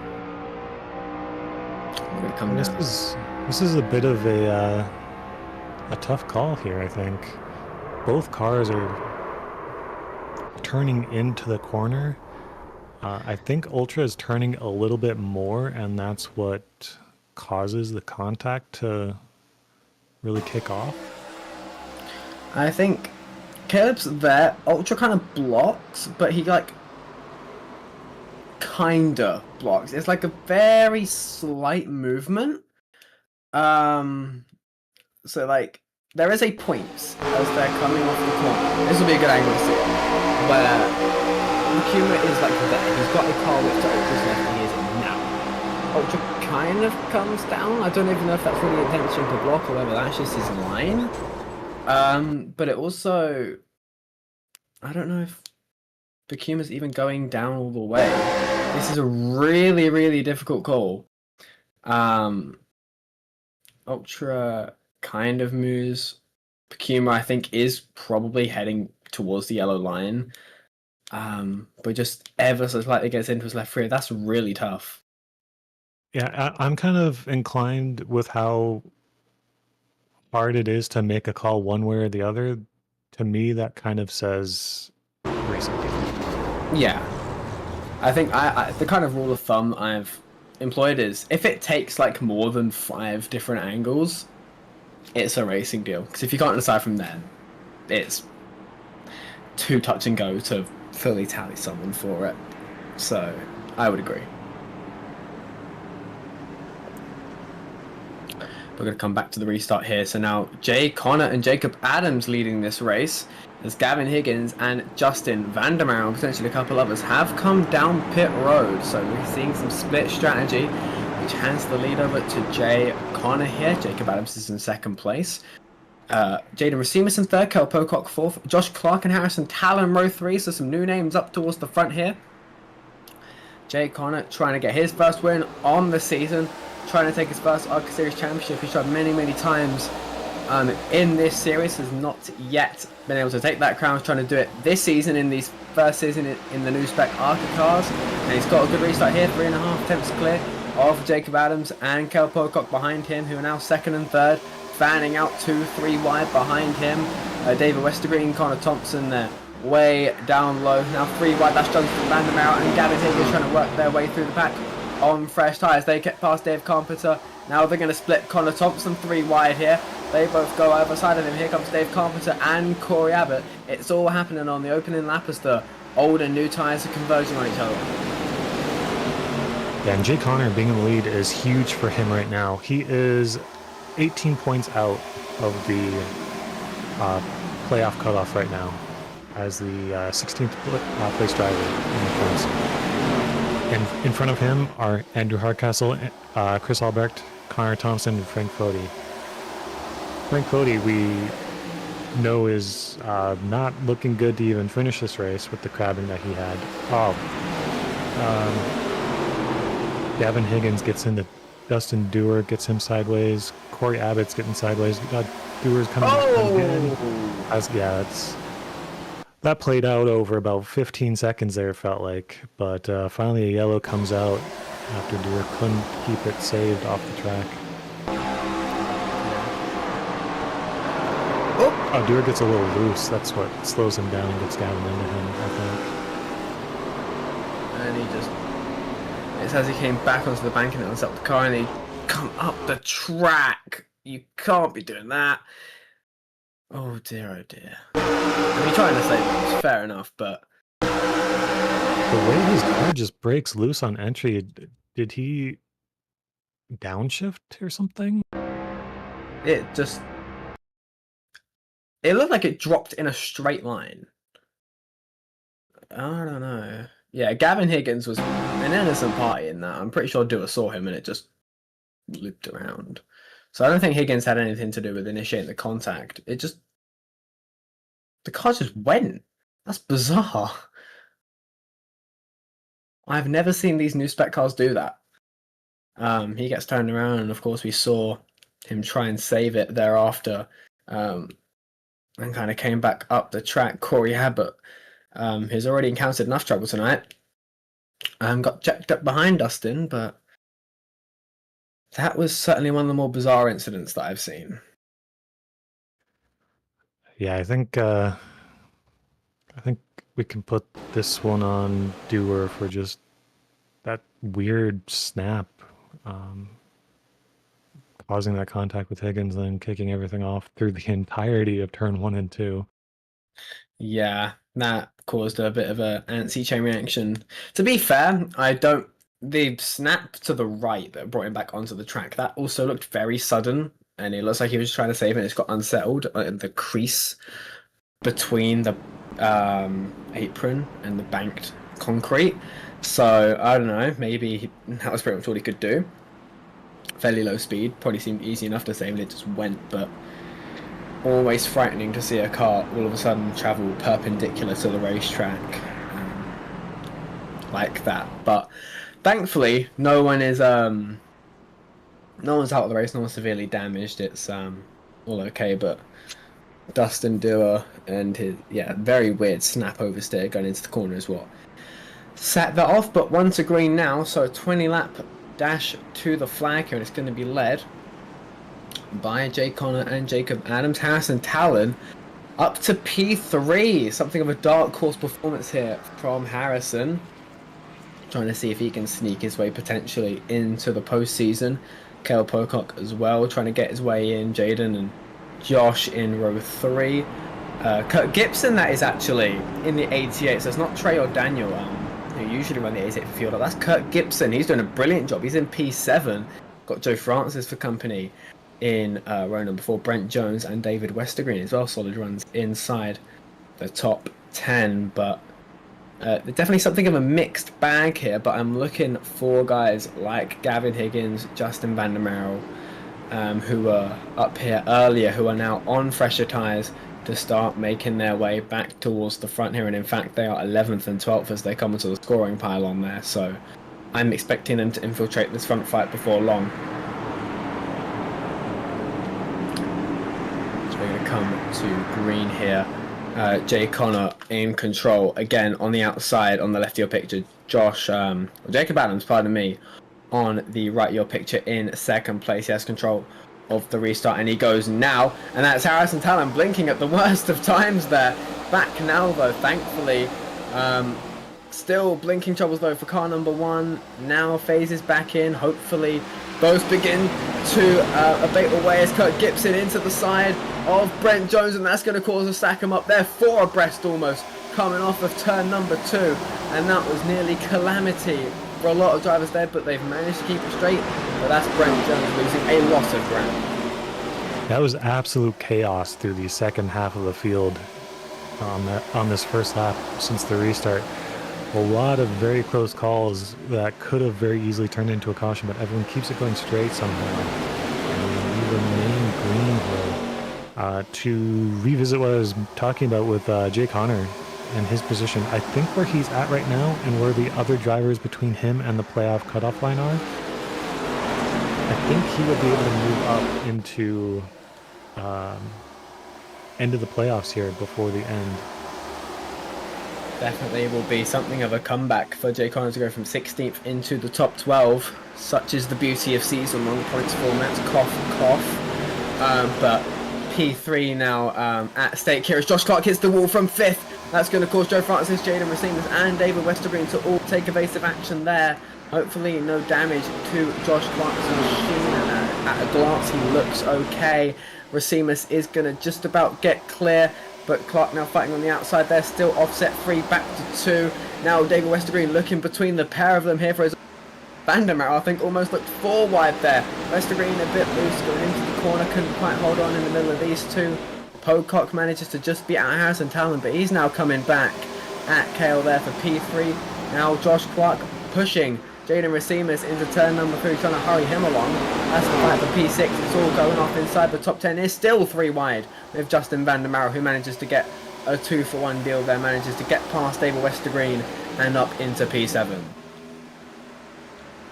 This is a bit of a tough call here, I think. Both cars are turning into the corner. I think Ultra is turning a little bit more, and that's what causes the contact to really kick off. I think Caleb's there. Ultra kind of blocks, but he kinda blocks. It's like a very slight movement. So there is a point as they're coming off the corner. This will be a good angle to see it, where Kuma is there. He's got a car whip to Ultra's left, and he is now. Ultra kind of comes down. I don't even know if that's really the intention to block or whether that's just his line. But it also, I don't know if Bakuma's even going down all the way. This is a really, really difficult call. Ultra kind of moves. Bakuma, I think, is probably heading towards the yellow line. But just ever so slightly gets into his left rear. That's really tough. Yeah, I'm kind of inclined with how hard it is to make a call one way or the other. To me, that kind of says racing. Yeah. I think the kind of rule of thumb I've employed is if it takes more than 5 different angles, it's a racing deal. Because if you can't decide from then, it's too touch and go to fully tally someone for it. So I would agree. We're going to come back to the restart here. So now Jay Connor and Jacob Adams leading this race, as Gavin Higgins and Justin Vandermeer and potentially a couple others have come down pit road. So we're seeing some split strategy, which hands the lead over to Jay Connor here. Jacob Adams is in 2nd place. Jaden Racimus in 3rd, Kel Pocock 4th, Josh Clark and Harrison Talon row 3, so some new names up towards the front here. Jay Connor trying to get his first win on the season, trying to take his first ARCA Series Championship. He's tried many times in this series, has not yet been able to take that crown. He's trying to do it this season in these first season in the new spec ARCA cars, and he's got a good restart here, 3.5 attempts clear of Jacob Adams and Kel Pocock behind him, who are now 2nd and 3rd. Fanning out 2-3 wide behind him. David Westergreen, Connor Thompson there, way down low. Now 3 wide, that's Jonathan Vandermeer and Gavin Higgins trying to work their way through the pack on fresh tyres. They get past Dave Carpenter. Now they're going to split Connor Thompson 3 wide here. They both go either side of him. Here comes Dave Carpenter and Corey Abbott. It's all happening on the opening lap as the old and new tyres are converging on each other. Yeah, and Jay Connor being in the lead is huge for him right now. He is 18 points out of the playoff cutoff right now as the 16th place driver in the points. And in front of him are Andrew Hardcastle, Chris Albrecht, Connor Thompson, and Frank Fody. Frank Fody, we know, is not looking good to even finish this race with the crabbing that he had. Gavin Higgins gets into Dustin Dewar, gets him sideways. Corey Abbott's getting sideways. Dewar's coming back again. That played out over about 15 seconds there, it felt like. But finally a yellow comes out after Dewar couldn't keep it saved off the track. Oh, Dewar gets a little loose. That's what slows him down and gets Gavin into him, I think. And he just... It's as he came back onto the bank and it was up the car, and he come up the track You can't be doing that. Oh dear, oh dear. I mean, trying to save him is fair enough, but The way his car just breaks loose on entry, did he downshift or something? it just... It looked like it dropped in a straight line. I don't know. Yeah, Gavin Higgins was an innocent party in that. I'm pretty sure Dua saw him and it just looped around. So I don't think Higgins had anything to do with initiating the contact. It just... The car just went. That's bizarre. I've never seen these new spec cars do that. He gets turned around, and of course we saw him try and save it thereafter, and kind of came back up the track. Corey Abbott, who's already encountered enough trouble tonight, got checked up behind Dustin, but that was certainly one of the more bizarre incidents that I've seen. Yeah, I think we can put this one on Doer for just that weird snap, causing that contact with Higgins, then kicking everything off through the entirety of turn 1 and 2. Yeah, that caused a bit of a antsy chain reaction. To be fair, the snap to the right that brought him back onto the track, that also looked very sudden, and it looks like he was trying to save it, and it's got unsettled in the crease between the apron and the banked concrete. So I don't know, maybe that was pretty much all he could do. Fairly low speed, probably seemed easy enough to save, and it just went. But always frightening to see a car all of a sudden travel perpendicular to the racetrack like that. But thankfully, no one's out of the race. No one's severely damaged. It's all okay. But Dustin Dewar and his very weird snap oversteer going into the corner as well set that off. But 1 to green now, so a 20 lap dash to the flag here, and it's going to be led by Jay Connor and Jacob Adams. Harrison Talon up to P3. Something of a dark horse performance here from Harrison, trying to see if he can sneak his way potentially into the postseason. Kale Pocock as well, trying to get his way in. Jaden and Josh in row 3. Kurt Gibson, that is actually in the 88, so it's not Trey or Daniel who usually run the 88 for Fielder. That's Kurt Gibson. He's doing a brilliant job. He's in P7. Got Joe Francis for company in row number 4. Brent Jones and David Westergreen as well. Solid runs inside the top 10. But definitely something of a mixed bag here. But I'm looking for guys like Gavin Higgins, Justin Van der Merel, who were up here earlier, who are now on fresher tyres to start making their way back towards the front here. And in fact, they are 11th and 12th as they come into the scoring pile on there. So I'm expecting them to infiltrate this front fight before long. So we're going to come to green here. Jay Connor in control again on the outside on the left of your picture. Jacob Adams, pardon me, on the right of your picture in second place. He has control of the restart, and he goes now, and that's Harrison Talon blinking at the worst of times there. Back now though, thankfully. Still blinking troubles though for car number 1. Now phases back in. Hopefully both begin to abate away as Kurt Gibson into the side of Brent Jones, and that's going to cause a stack him up there. 4 abreast almost coming off of turn number 2, and that was nearly calamity for a lot of drivers there, but they've managed to keep it straight. But that's Brent Jones losing a lot of ground. That was absolute chaos through the second half of the field on this first lap since the restart. A lot of very close calls that could have very easily turned into a caution, but everyone keeps it going straight somehow. And we remain green here. To revisit what I was talking about with Jay Connor and his position, I think where he's at right now and where the other drivers between him and the playoff cutoff line are, I think he would be able to move up into end of the playoffs here before the end. Definitely will be something of a comeback for Jay Connor to go from 16th into the top 12. Such is the beauty of season-long points formats. Cough, cough. But P3 now at stake here as Josh Clark hits the wall from 5th. That's going to cause Joe Francis, Jaden Racines and David Westergreen to all take evasive action there. Hopefully no damage to Josh Clark's machine. at a glance, he looks okay. Racimus is going to just about get clear, but Clark now fighting on the outside there, still offset 3 back to 2. Now David Westergreen looking between the pair of them here for his Vandermeer, I think, almost looked 4 wide there. Westergreen a bit loose going into the corner, couldn't quite hold on in the middle of these two. Pocock manages to just beat out Harrison Talon, but he's now coming back at Kale there for P3. Now Josh Clark pushing Jaden Racimus into turn number 3, trying to hurry him along. That's the fight for P6. It's all going off inside the top 10. It's still 3 wide with Justin Vandermeer, who manages to get a 2-for-1 deal there, manages to get past David Westergreen and up into P7.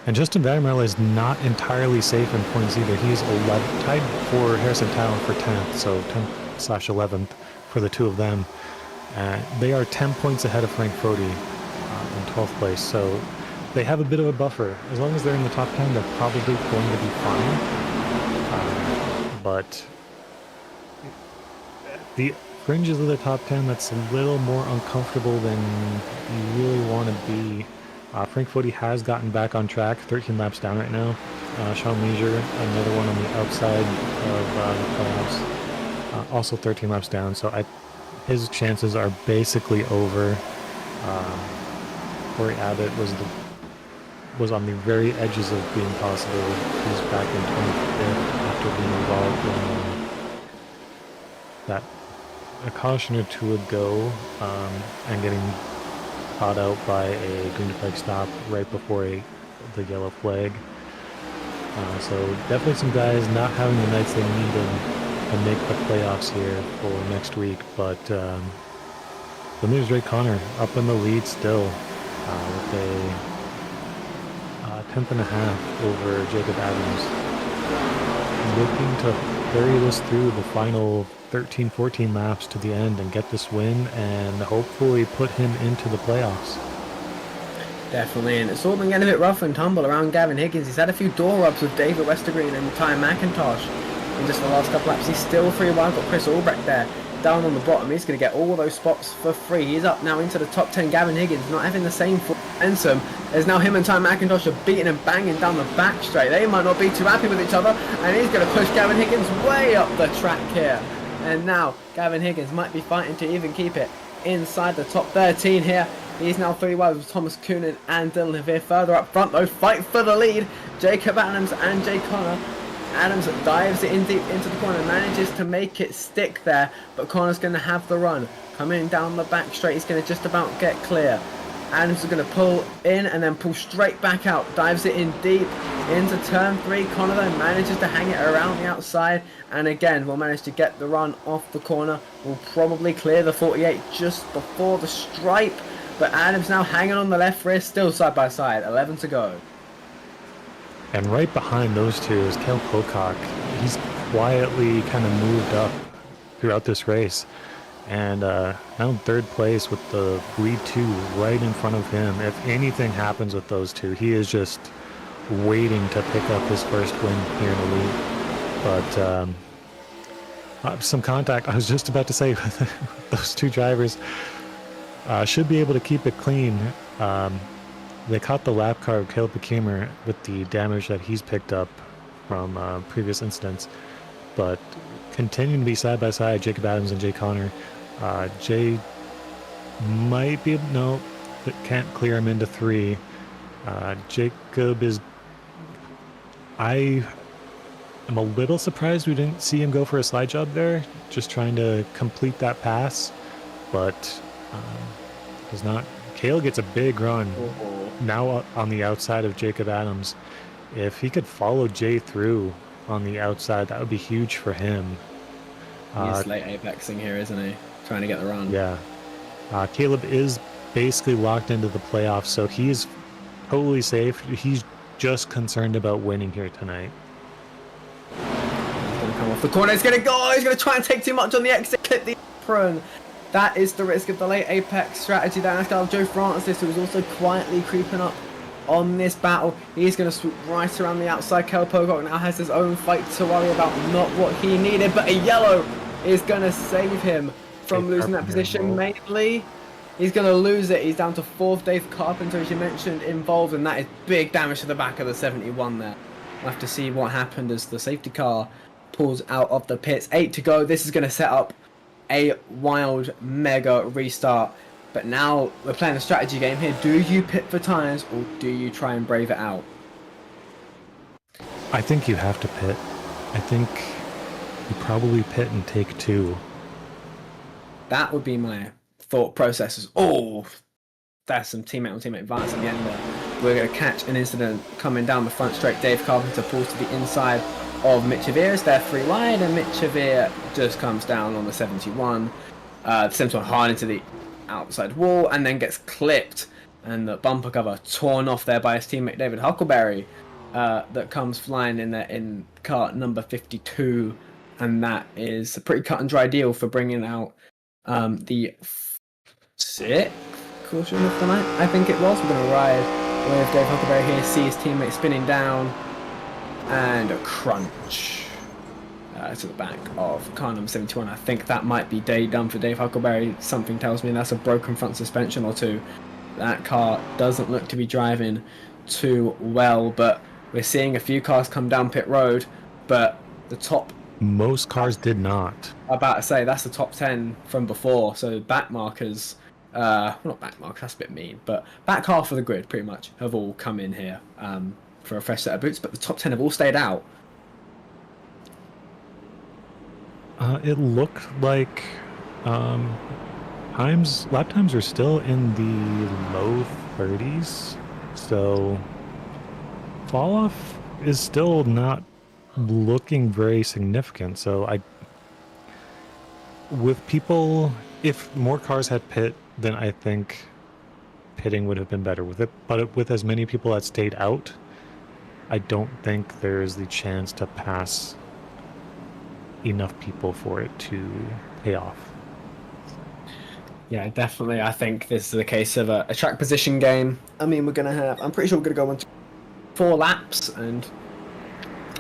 And Justin Vandermeer is not entirely safe in points either. He's 11, tied for Harrison Talon for 10th, so 10th/11th for the two of them. They are 10 points ahead of Frank Fody in 12th place, so they have a bit of a buffer. As long as they're in the top 10, they're probably going to be fine. But the fringes of the top 10, that's a little more uncomfortable than you really want to be. Frank Fody has gotten back on track, 13 laps down right now. Sean Leisure, another one on the outside of the playoffs, also 13 laps down. So his chances are basically over. Corey Abbott was on the very edges of being possible. He's back in 25th after being involved in a caution or two ago and getting caught out by a green to flag stop right before the yellow flag. So definitely some guys not having the nights they need to make the playoffs here for next week. But then there's Ray Connor up in the lead still with a 10th and a half over Jacob Adams. Looking to carry this through the final 13-14 laps to the end and get this win and hopefully put him into the playoffs. Definitely, and it's all been getting a bit rough and tumble around Gavin Higgins. He's had a few door rubs with David Westergreen and Ty McIntosh in just the last couple laps. He's still 3 wide, got Chris Albrecht there down on the bottom. He's going to get all those spots for free. He's up now into the top 10. Gavin Higgins not having the same momentum as now him and Ty McIntosh are beating and banging down the back straight. They might not be too happy with each other, and he's going to push Gavin Higgins way up the track here. And now Gavin Higgins might be fighting to even keep it inside the top 13 here. He's now 3 wide with Thomas Coonan and Dylan Levere further up front though. Fight for the lead. Jacob Adams and Jay Connor. Adams dives it in deep into the corner, manages to make it stick there, but Connor's going to have the run. Coming down the back straight, he's going to just about get clear. Adams is going to pull in and then pull straight back out. Dives it in deep into turn 3. Connor though manages to hang it around the outside and again will manage to get the run off the corner. Will probably clear the 48 just before the stripe. But Adams now hanging on the left rear, still side by side. 11 to go. And right behind those two is Cale Pocock. He's quietly kind of moved up throughout this race. And now in 3rd place with the lead 2 right in front of him. If anything happens with those two, he is just waiting to pick up his first win here in the league. But some contact, I was just about to say, those two drivers should be able to keep it clean. They caught the lap car of Caleb Bekimmer with the damage that he's picked up from previous incidents. But continuing to be side by side, Jacob Adams and Jay Connor. Jay might be, no, but can't clear him into 3. Jacob is, I am a little surprised we didn't see him go for a slide job there, just trying to complete that pass, but does not. Cale gets a big run now on the outside of Jacob Adams. If he could follow Jay through on the outside, that would be huge for him. He's late apexing here, isn't he? Trying to get the run. Yeah. Caleb is basically locked into the playoffs, so he's totally safe. He's just concerned about winning here tonight. He's going to come off the corner. He's going to go. He's going to try and take too much on the exit. Clip the apron. That is the risk of the late apex strategy there. That's got Joe Francis, who was also quietly creeping up on this battle. He's going to swoop right around the outside. Kel Pocock now has his own fight to worry about, not what he needed, but a yellow is going to save him from losing that position. Mainly, he's going to lose it. He's down to 4th. Dave Carpenter, as you mentioned, involved, and that is big damage to the back of the 71 there. We'll have to see what happened as the safety car pulls out of the pits. 8 to go. This is going to set up a wild mega restart. But now we're playing a strategy game here. Do you pit for tyres or do you try and brave it out? I think you have to pit. I think you probably pit and take 2. That would be my thought processes. Oh, that's some teammate on teammate advance at the end there. We're going to catch an incident coming down the front straight. Dave Carpenter pulls to the inside of Mitch Avere's. They're 3 wide, and Mitch Avere just comes down on the 71. The 71 hard into the outside wall and then gets clipped, and the bumper cover torn off there by his teammate David Huckleberry. That comes flying in there in car number 52, and that is a pretty cut and dry deal for bringing out the 6th caution of the night, I think it was. We're going to ride with Dave Huckleberry here, see his teammate spinning down, and a crunch to the back of car number 71. I think that might be day done for Dave Huckleberry. Something tells me that's a broken front suspension or 2. That car doesn't look to be driving too well, but we're seeing a few cars come down pit road, but the top... Most cars did not. I'm about to say, that's the top 10 from before, so back markers... well, not back markers, that's a bit mean, but back half of the grid, pretty much, have all come in here for a fresh set of boots, but the top 10 have all stayed out. It looked like lap times are still in the low 30s, so fall off is still not looking very significant. So with people, if more cars had pit, then I think pitting would have been better with it. But with as many people that stayed out, I don't think there's the chance to pass enough people for it to pay off. Yeah, definitely. I think this is a case of a track position game. I mean, I'm pretty sure we're going to go on to 4 laps, and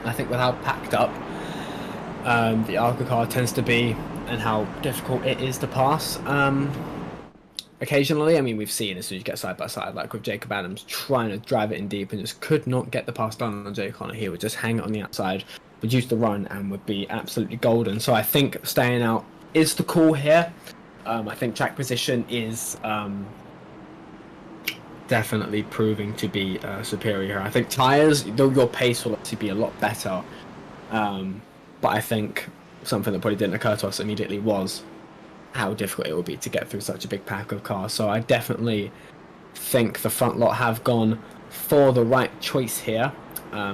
I think with how packed up the Arca car tends to be and how difficult it is to pass, occasionally, I mean, we've seen as soon as you get side by side, like with Jacob Adams trying to drive it in deep and just could not get the pass done on Jay Connor. He would just hang it on the outside, would use the run, and would be absolutely golden. So I think staying out is the call here. I think track position is definitely proving to be superior. I think tyres, though your pace will obviously be a lot better, but I think something that probably didn't occur to us immediately was how difficult it will be to get through such a big pack of cars. So I definitely think the front lot have gone for the right choice here.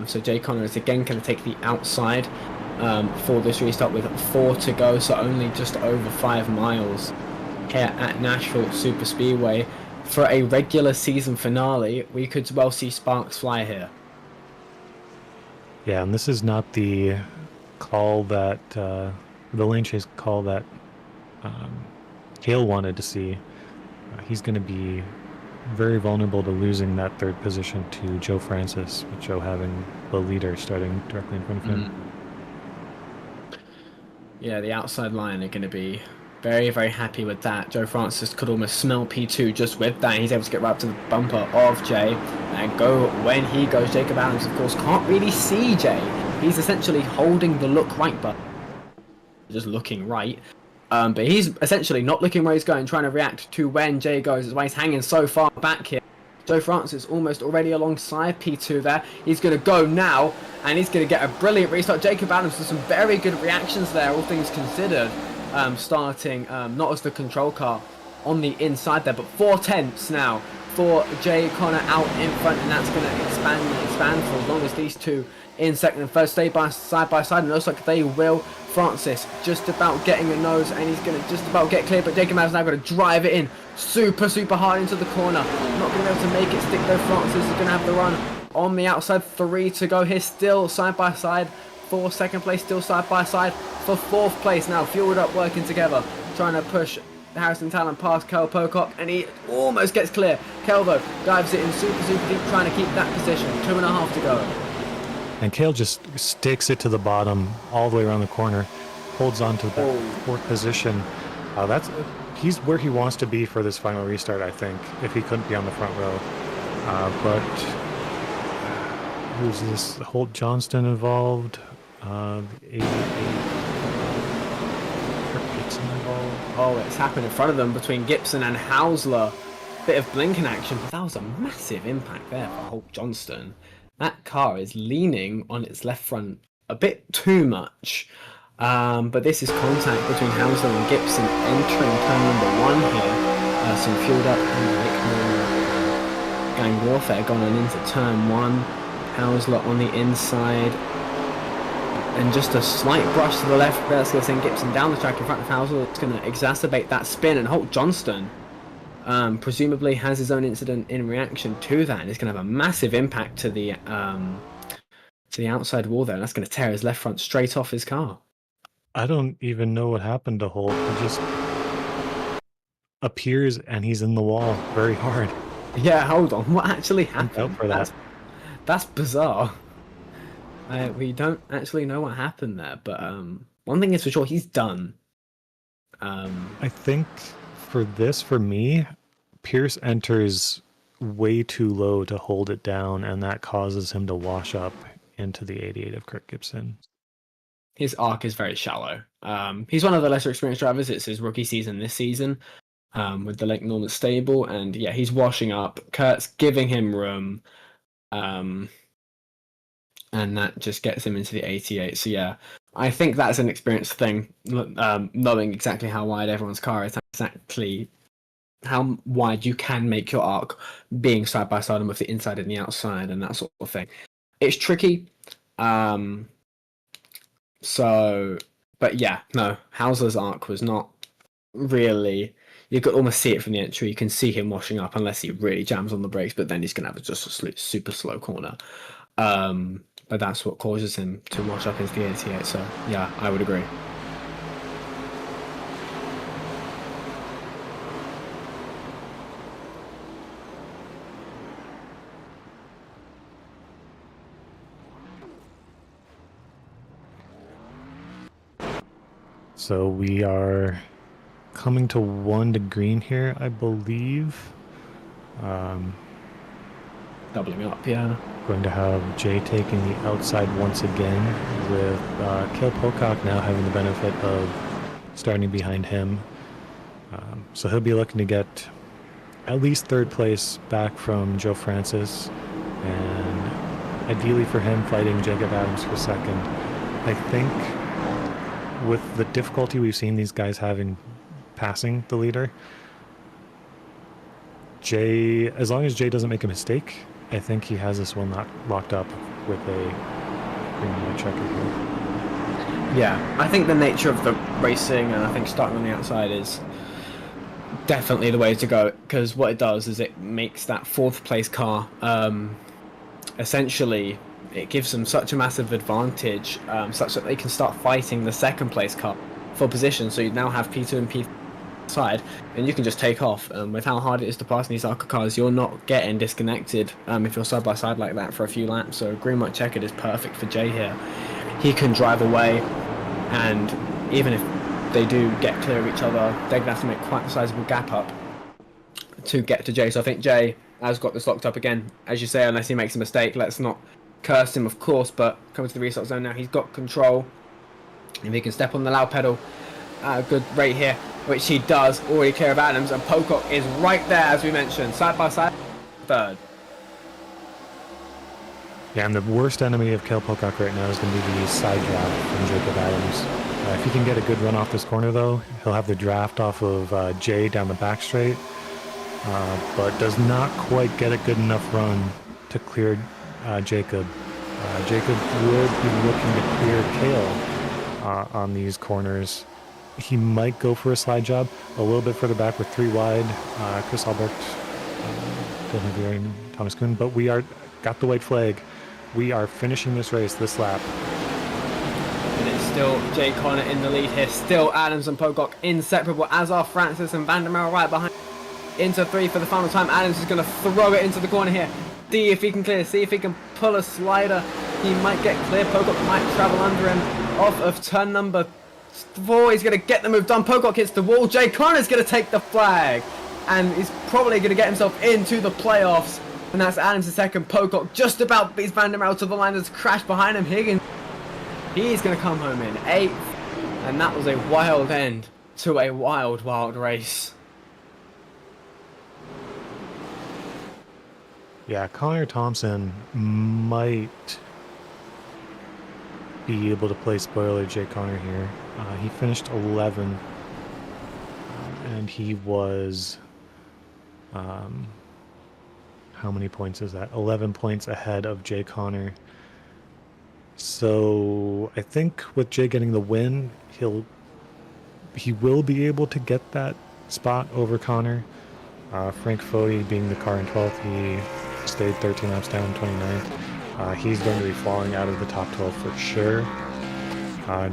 So Jay Connor is again going to take the outside for this restart with 4 to go, so only just over 5 miles here at Nashville Superspeedway. For a regular season finale, we could well see sparks fly here. Yeah, and this is not the call that the lane chase call that Hale wanted to see. He's going to be very vulnerable to losing that 3rd position to Joe Francis, with Joe having the leader starting directly in front of him. Yeah, the outside line are going to be very, very happy with that. Joe Francis could almost smell P2 just with that. He's able to get right up to the bumper of Jay and go when he goes. Jacob Adams, of course, can't really see Jay. He's essentially holding the look right button, just looking right. But he's essentially not looking where he's going, trying to react to when Jay goes. That's why he's hanging so far back here. Joe Francis almost already alongside P2 there. He's going to go now, and he's going to get a brilliant restart. Jacob Adams with some very good reactions there, all things considered. Starting not as the control car on the inside there, but 4 tenths now for Jay Connor out in front, and that's going to expand for as long as these two in second and third stay side by side, and it looks like they will. Francis just about getting a nose, and he's going to just about get clear, but Jacob Adams now going to drive it in super hard into the corner. Not going to be able to make it stick though. Francis is going to have the run on the outside. 3 to go here, still side by side for second place, still side by side for 4th place now, fueled up, working together, trying to push Harrison Talon past Kel Pocock, and he almost gets clear. Kelvo dives it in super deep, trying to keep that position. 2.5 to go. And Kale just sticks it to the bottom all the way around the corner, holds on to that 4th position. He's where he wants to be for this final restart, I think, if he couldn't be on the front row. But Who's this? Holt Johnston involved. The 88. Kirk Gibson involved. Oh, it's happened in front of them between Gibson and Hausler. Bit of blinking action, but that was a massive impact there for Holt Johnston. That car is leaning on its left front a bit too much. But this is contact between Hausler and Gibson entering turn number 1 here. Some fueled up and gang warfare going on into turn 1. Hausler on the inside. And just a slight brush to the left. That's going to send Gibson down the track in front of Hausler. It's going to exacerbate that spin. And Holt Johnston presumably has his own incident in reaction to that. And it's going to have a massive impact to the outside wall there. And that's going to tear his left front straight off his car. I don't even know what happened to Holt. He just appears and he's in the wall very hard. Yeah, hold on. What actually happened? Out for that. That's bizarre. We don't actually know what happened there, but one thing is for sure, he's done. I think for me, Pierce enters way too low to hold it down, and that causes him to wash up into the 88 of Kirk Gibson. His arc is very shallow. He's one of the lesser experienced drivers. It's his rookie season this season with the Lake Norman stable. And yeah, he's washing up. Kurt's giving him room. And that just gets him into the 88. So yeah, I think that's an experience thing. Knowing exactly how wide everyone's car is, exactly how wide you can make your arc being side by side and with the inside and the outside and that sort of thing. It's tricky. But yeah, no, Hausler's arc was not really. You could almost see it from the entry. You can see him washing up unless he really jams on the brakes, but then he's going to have just a super slow corner. But that's what causes him to wash up into the 88. So yeah, I would agree. So we are coming to 1 to green here, I believe. Doubling up, yeah. Going to have Jay taking the outside once again, with Cale Pocock now having the benefit of starting behind him. So he'll be looking to get at least 3rd place back from Joe Francis, and ideally for him fighting Jacob Adams for 2nd. I think with the difficulty we've seen these guys having passing the leader, Jay, as long as Jay doesn't make a mistake, I think he has this one locked up with a green light checker here. Yeah, I think the nature of the racing, and I think starting on the outside is definitely the way to go, because what it does is it makes that 4th place car, essentially, it gives them such a massive advantage, such that they can start fighting the 2nd place car for position. So you now have P2 and P3 side, and you can just take off. With how hard it is to pass in these ARCA cars, you're not getting disconnected if you're side by side like that for a few laps. So green white checkered is perfect for Jay here. He can drive away, and even if they do get clear of each other, they're gonna have to make quite a sizable gap up to get to Jay. So I think Jay has got this locked up again, as you say, unless he makes a mistake. Let's not curse him, of course, but coming to the restart zone now, he's got control. If he can step on the loud pedal at a good rate here, which he does, already clear of Adams, and Pocock is right there, as we mentioned, side by side, 3rd. Yeah, and the worst enemy of Cale Pocock right now is going to be the side draft from Jacob Adams. If he can get a good run off this corner, though, he'll have the draft off of Jay down the back straight, but does not quite get a good enough run to clear Jacob. Jacob would be looking to clear Cale on these corners. He might go for a slide job a little bit further back with 3 wide. Chris Albrecht, Phil Javier, and Thomas Kuhn, but we got the white flag. We are finishing this race, this lap. And it's still Jay Connor in the lead here. Still Adams and Pocock inseparable, as are Francis and Vandermeer right behind. Into 3 for the final time. Adams is going to throw it into the corner here. See if he can clear, see if he can pull a slider. He might get clear. Pocock might travel under him off of turn number 4. He's going to get the move done. Pocock hits the wall. Jay Connor's going to take the flag, and he's probably going to get himself into the playoffs And that's Adams to second. Pocock just about beats Van der Merwe to the line. There's a crash behind him. Higgins, he's going to come home in 8th. And that was a wild end to a wild, wild race. Yeah, Connor Thompson might be able to play spoiler Jay Connor here. He finished 11, and he was, how many points is that? 11 points ahead of Jay Connor. So I think with Jay getting the win, he will be able to get that spot over Connor. Frank Fody being the car in 12th, he stayed 13 laps down, 29th. He's going to be falling out of the top 12 for sure.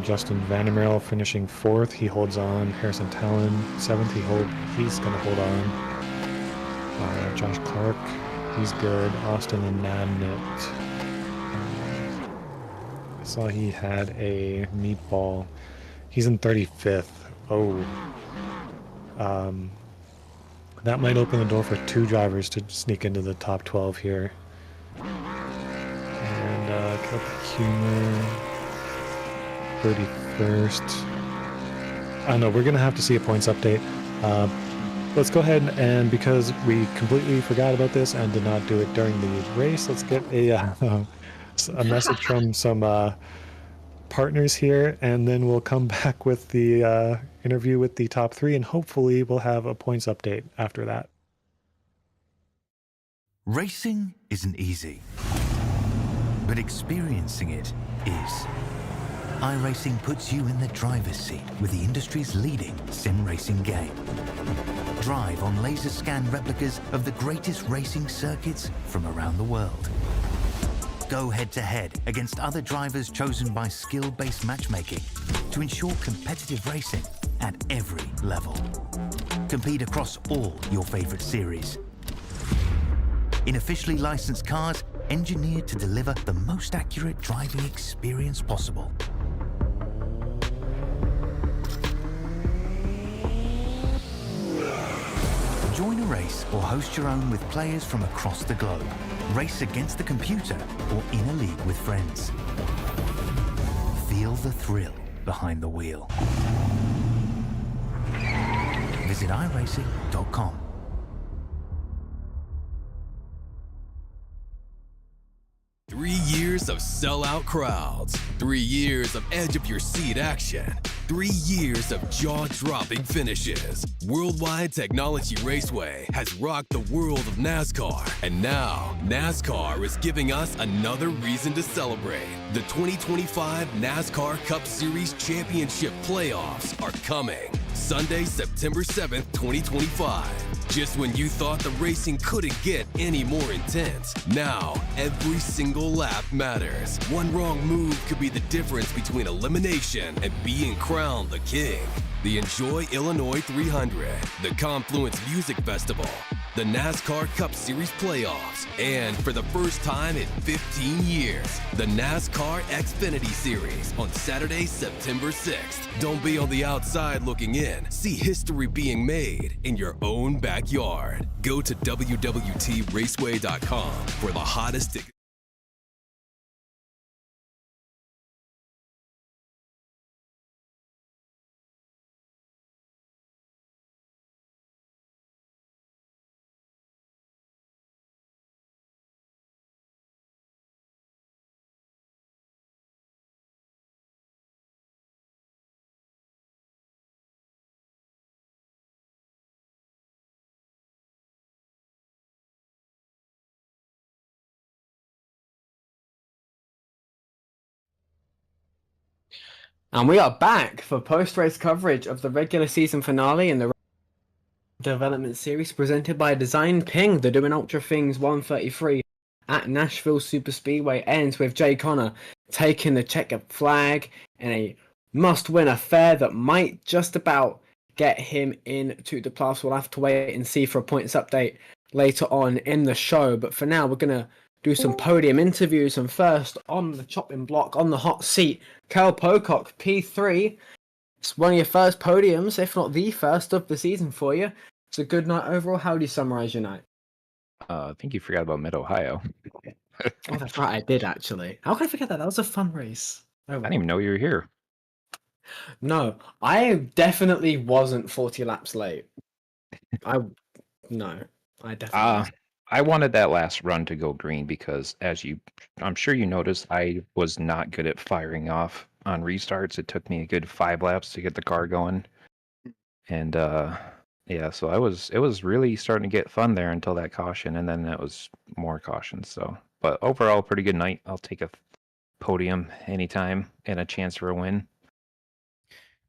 Justin Van der Merwe finishing 4th, he holds on. Harrison Talon 7th, he's going to hold on. Josh Clark, he's good. Austin and Nabnett. I saw he had a meatball. He's in 35th. Oh. That might open the door for 2 drivers to sneak into the top 12 here. And Kelp Humor, 31st. I don't know, we're going to have to see a points update. Let's go ahead and, because we completely forgot about this and did not do it during the race, let's get a message from some partners here, and then we'll come back with the interview with the top 3, and hopefully we'll have a points update after that. Racing isn't easy, but experiencing it is. iRacing puts you in the driver's seat with the industry's leading sim racing game. Drive on laser scan replicas of the greatest racing circuits from around the world. Go head-to-head against other drivers chosen by skill-based matchmaking to ensure competitive racing at every level. Compete across all your favorite series. In officially licensed cars, engineered to deliver the most accurate driving experience possible. Join a race or host your own with players from across the globe. Race against the computer or in a league with friends. Feel the thrill behind the wheel. Visit iRacing.com. Years of sellout crowds, 3 years of edge-of-your-seat action, 3 years of jaw-dropping finishes. Worldwide Technology Raceway has rocked the world of NASCAR, and now NASCAR is giving us another reason to celebrate. The 2025 NASCAR Cup Series Championship Playoffs are coming. Sunday, September 7th, 2025. Just when you thought the racing couldn't get any more intense, now every single lap matters. One wrong move could be the difference between elimination and being crowned the king. The Enjoy Illinois 300, the Confluence Music Festival, the NASCAR Cup Series Playoffs, and for the first time in 15 years, the NASCAR Xfinity Series on Saturday, September 6th. Don't be on the outside looking in. See history being made in your own backyard. Go to www.raceway.com for the hottest tickets. And we are back for post-race coverage of the regular season finale and the development series presented by DesignPing. They're doing Ultra Things 133 at Nashville Superspeedway ends with Jay Connor taking the checkered flag in a must-win affair that might just about get him into the playoffs. We'll have to wait and see for a points update later on in the show. But for now, we're going to do some podium interviews. And first, on the chopping block, on the hot seat, Cal Pocock, P3. It's one of your first podiums, if not the first of the season for you. It's a good night overall. How do you summarise your night? I think you forgot about Mid Ohio. Oh, that's right, I did actually. How could I forget that? That was a fun race. Oh I well. didn't even know you were here. No, I definitely wasn't 40 laps late. I no, I definitely Uh, wasn't. I wanted that last run to go green because, I'm sure you noticed, I was not good at firing off on restarts. It took me a good 5 laps to get the car going, and yeah, so it was really starting to get fun there until that caution, and then it was more caution. So, but overall, pretty good night. I'll take a podium anytime and a chance for a win.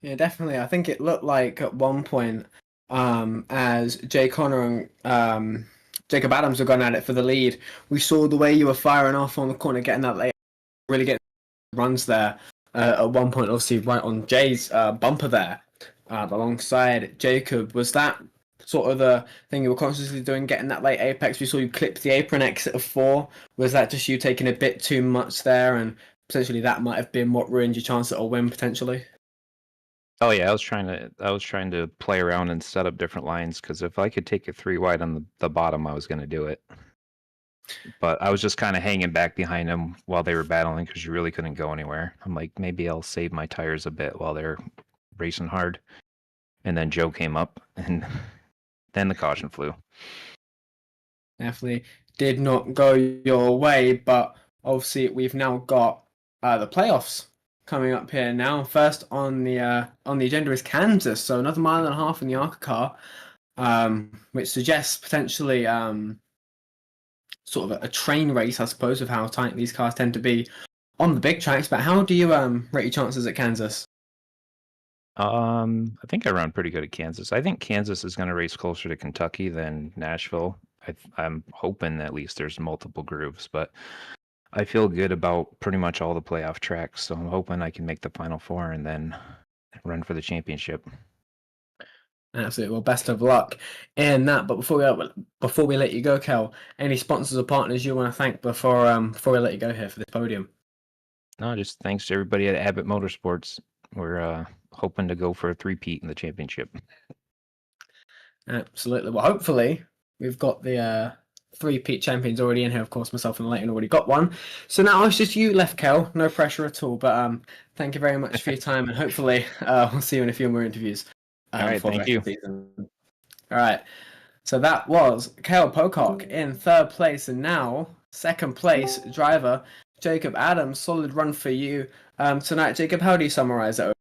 Yeah, definitely. I think it looked like at one point, as Jay Connor and Jacob Adams were going at it for the lead, we saw the way you were firing off on the corner, getting that late, really getting runs there. At one point, obviously, right on Jay's bumper there, alongside Jacob. Was that sort of the thing you were consciously doing, getting that late apex? We saw you clip the apron exit of 4. Was that just you taking a bit too much there, and potentially that might have been what ruined your chance at a win potentially? Oh yeah, I was trying to play around and set up different lines because if I could take a 3 wide on the bottom, I was going to do it. But I was just kind of hanging back behind them while they were battling because you really couldn't go anywhere. I'm like, maybe I'll save my tires a bit while they're racing hard. And then Joe came up, and then the caution flew. Definitely did not go your way, but obviously we've now got the playoffs coming up here now. First on the agenda is Kansas, so another mile and a half in the ARCA car, which suggests potentially sort of a train race, I suppose, of how tight these cars tend to be on the big tracks. But how do you rate your chances at Kansas? I think I run pretty good at Kansas. I think Kansas is going to race closer to Kentucky than Nashville. I'm hoping at least there's multiple grooves, but I feel good about pretty much all the playoff tracks. So I'm hoping I can make the Final Four and then run for the championship. Absolutely. Well, best of luck in that. But before we let you go, Kel, any sponsors or partners you want to thank before we let you go here for this podium? No, just thanks to everybody at Abbott Motorsports. We're hoping to go for a three-peat in the championship. Absolutely. Well, hopefully we've got the three-peat champions already in here. Of course, myself and Alayton already got one. So now it's just you left, Kel. No pressure at all. But thank you very much for your time, and hopefully we'll see you in a few more interviews. All right, For the thank rest you. of the season. All right. So that was Kel Pocock in third place, and now second place driver Jacob Adams. Solid run for you tonight, Jacob. How do you summarize it?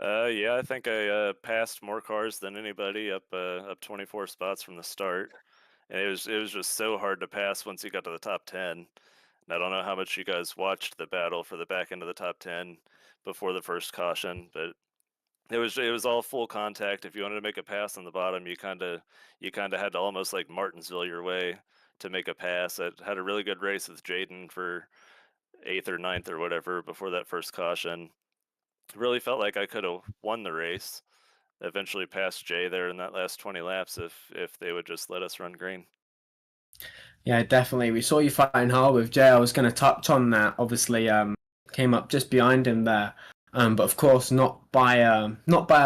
Yeah, I think I passed more cars than anybody up 24 spots from the start, and it was just so hard to pass once you got to the top 10. And I don't know how much you guys watched the battle for the back end of the top 10 before the first caution, but it was all full contact. If you wanted to make a pass on the bottom, you kind of had to almost like Martinsville your way to make a pass. I had a really good race with Jaden for 8th or ninth or whatever before that first caution. Really felt like I could have won the race. Eventually passed Jay there in that last 20 laps if they would just let us run green. Yeah, definitely. We saw you fighting hard with Jay. I was going to touch on that. Obviously, came up just behind him there, but of course not by a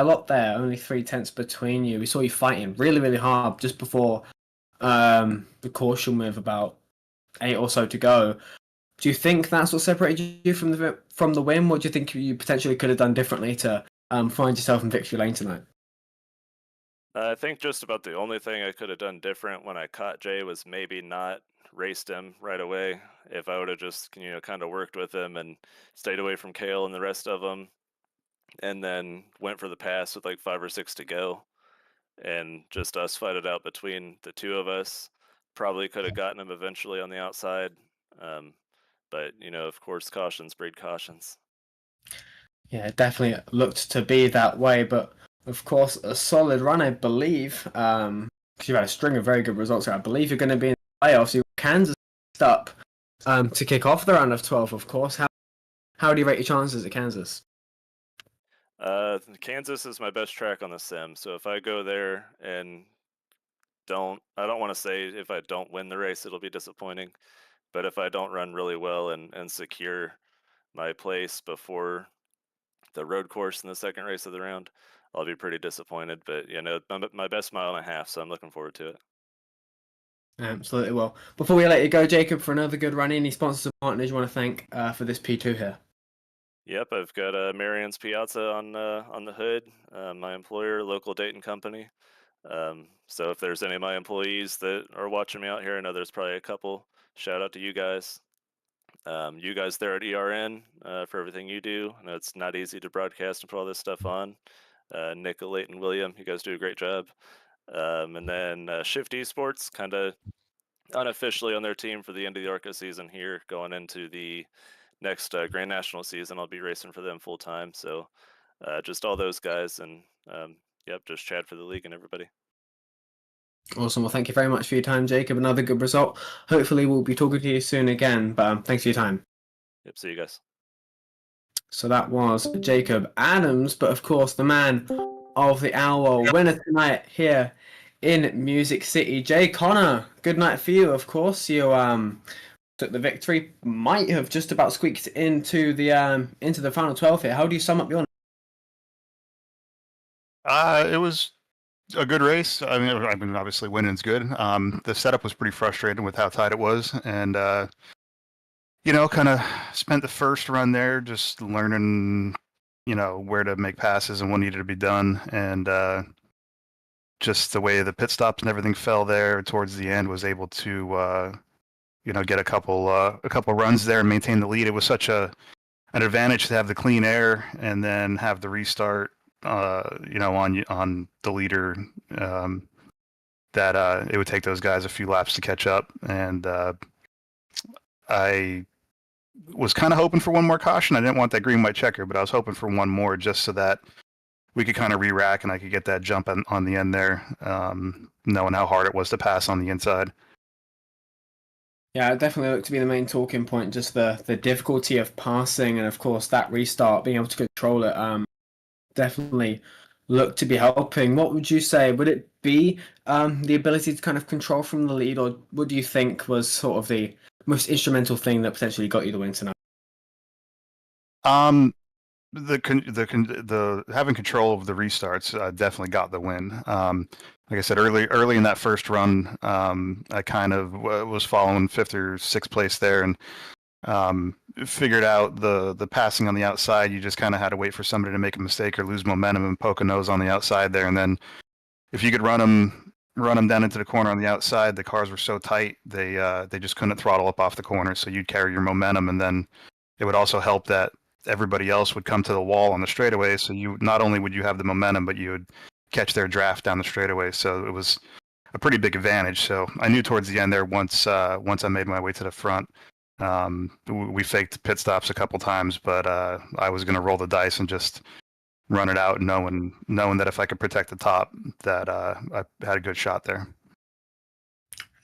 lot there. Only 3/10 between you. We saw you fighting really, really hard just before the caution with about 8 or so to go. Do you think that's what separated you from the win? What do you think you potentially could have done differently to find yourself in victory lane tonight? I think just about the only thing I could have done different when I caught Jay was maybe not raced him right away. If I would have just kind of worked with him and stayed away from Kale and the rest of them, and then went for the pass with like 5 or 6 to go, and just us fight it out between the two of us, probably could have gotten him eventually on the outside. Um, but of course, cautions breed cautions. Yeah, it definitely looked to be that way, but of course, a solid run, I believe. Because you've had a string of very good results here. I believe you're going to be in the playoffs. You've got Kansas up to kick off the round of 12, of course. How do you rate your chances at Kansas? Kansas is my best track on the sim, so if I go there and I don't want to say if I don't win the race, it'll be disappointing, but if I don't run really well and secure my place before the road course in the second race of the round, I'll be pretty disappointed. But my best mile and a half, so I'm looking forward to it. Absolutely. Well, before we let you go, Jacob, for another good run, any sponsors and partners you want to thank for this P2 here? Yep, I've got Marion's Piazza on the hood, my employer, local Dayton company. So if there's any of my employees that are watching me out here, I know there's probably a couple. Shout out to you guys. You guys there at ERN for everything you do. I know it's not easy to broadcast and put all this stuff on. Nick, Alayton, William, you guys do a great job. And then Shift Esports, kind of unofficially on their team for the end of the ARCA season here, going into the next Grand National season. I'll be racing for them full time. So just all those guys, and yep, just Chad for the league and everybody. Awesome. Well, thank you very much for your time, Jacob. Another good result. Hopefully, we'll be talking to you soon again. But thanks for your time. Yep, see you guys. So that was Jacob Adams, but of course, the man of the hour, winner tonight here in Music City, Jay Connor. Good night for you. Of course, you took the victory. Might have just about squeaked into the final 12 here. How do you sum up your? It was a good race. I mean, obviously winning's good. The setup was pretty frustrating with how tight it was, and kind of spent the first run there just learning, where to make passes and what needed to be done, and just the way the pit stops and everything fell there towards the end, was able to get a couple runs there and maintain the lead. It was such an advantage to have the clean air and then have the restart on the leader, that it would take those guys a few laps to catch up. And I was kind of hoping for one more caution. I didn't want that green white checker, but I was hoping for one more just so that we could kind of re-rack and I could get that jump on the end there, knowing how hard it was to pass on the inside. Yeah, it definitely looked to be the main talking point, just the difficulty of passing, and of course that restart, being able to control it, definitely looked to be helping. What would you say? Would it be the ability to kind of control from the lead, or what do you think was sort of the most instrumental thing that potentially got you the win tonight? The having control of the restarts definitely got the win. Like I said, early in that first run, I kind of was following 5th or 6th place there, and figured out the passing on the outside. You just kind of had to wait for somebody to make a mistake or lose momentum and poke a nose on the outside there, and then if you could run them down into the corner on the outside, the cars were so tight they just couldn't throttle up off the corner. So you'd carry your momentum, and then it would also help that everybody else would come to the wall on the straightaway. So you not only would you have the momentum, but you would catch their draft down the straightaway. So it was a pretty big advantage. So I knew towards the end there, once I made my way to the front, we faked pit stops a couple times, but I was going to roll the dice and just run it out, knowing that if I could protect the top, that I had a good shot there.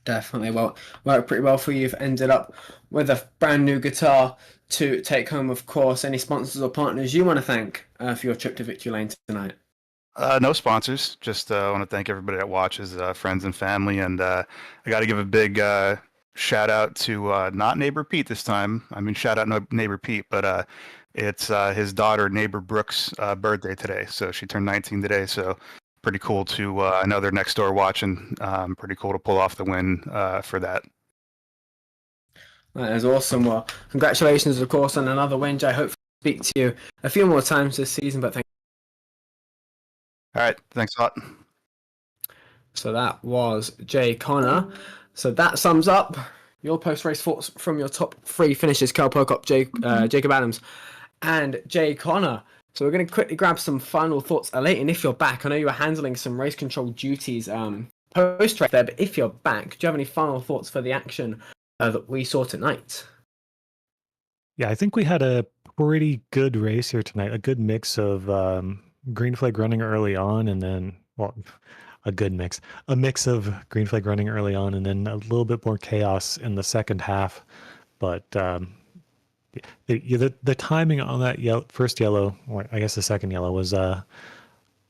Definitely. Well, worked pretty well for you. You've ended up with a brand new guitar to take home, of course. Any sponsors or partners you want to thank for your trip to Victory Lane tonight? No sponsors. Just want to thank everybody that watches, friends and family, and I got to give a big shout out to not neighbor Pete this time. I mean, shout out neighbor Pete, but it's his daughter, neighbor Brooke's birthday today. So she turned 19 today. So pretty cool to, I know they're next door watching. Pretty cool to pull off the win for that. That is awesome. Well, congratulations, of course, on another win. I hope to speak to you a few more times this season, but thank you. All right. Thanks a lot. So that was Jay Connor. So that sums up your post-race thoughts from your top 3 finishes: Cal Pocock, Jacob Adams, and Jay Connor. So we're going to quickly grab some final thoughts. Alayton, if you're back, I know you were handling some race control duties post-race there, but if you're back, do you have any final thoughts for the action that we saw tonight? Yeah, I think we had a pretty good race here tonight. A good mix of green flag running early on, and then, well, a mix of green flag running early on, and then a little bit more chaos in the second half. But the timing on that first yellow, or I guess the second yellow, was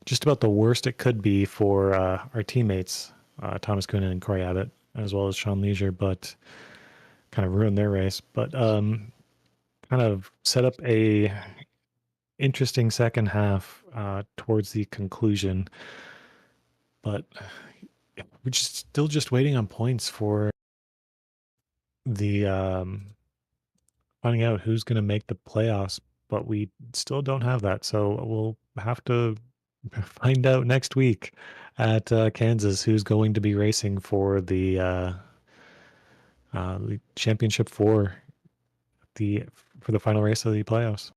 just about the worst it could be for our teammates, Thomas Coonan and Corey Abbott, as well as Sean Leisure, but kind of ruined their race. But kind of set up a interesting second half towards the conclusion. But we're still just waiting on points for the finding out who's going to make the playoffs, but we still don't have that. So we'll have to find out next week at Kansas who's going to be racing for the championship for the final race of the playoffs.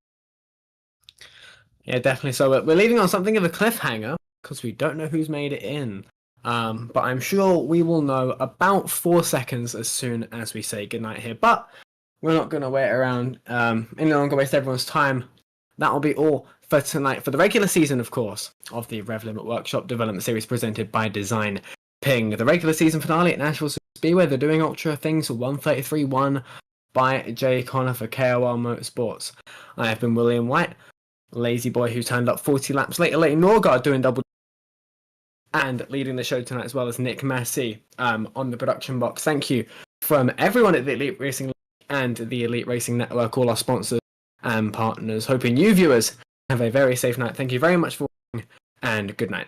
Yeah, definitely. So we're leaving on something of a cliffhanger because we don't know who's made it in. But I'm sure we will know about 4 seconds as soon as we say goodnight here. But we're not going to wait around any longer, waste everyone's time. That'll be all for tonight for the regular season, of course, of the RevLimit Workshop Development Series presented by DesignPing. The regular season finale at Nashville Superspeedway, they're doing Ultra things 133 won by Jay Connor for KOL Motorsports. I have been William White, lazy boy who turned up 40 laps late. Alayton Norgard doing double and leading the show tonight, as well as Nick Masse on the production box. Thank you from everyone at the Elite Racing and the Elite Racing Network, all our sponsors and partners. Hoping you viewers have a very safe night. Thank you very much for watching, and good night.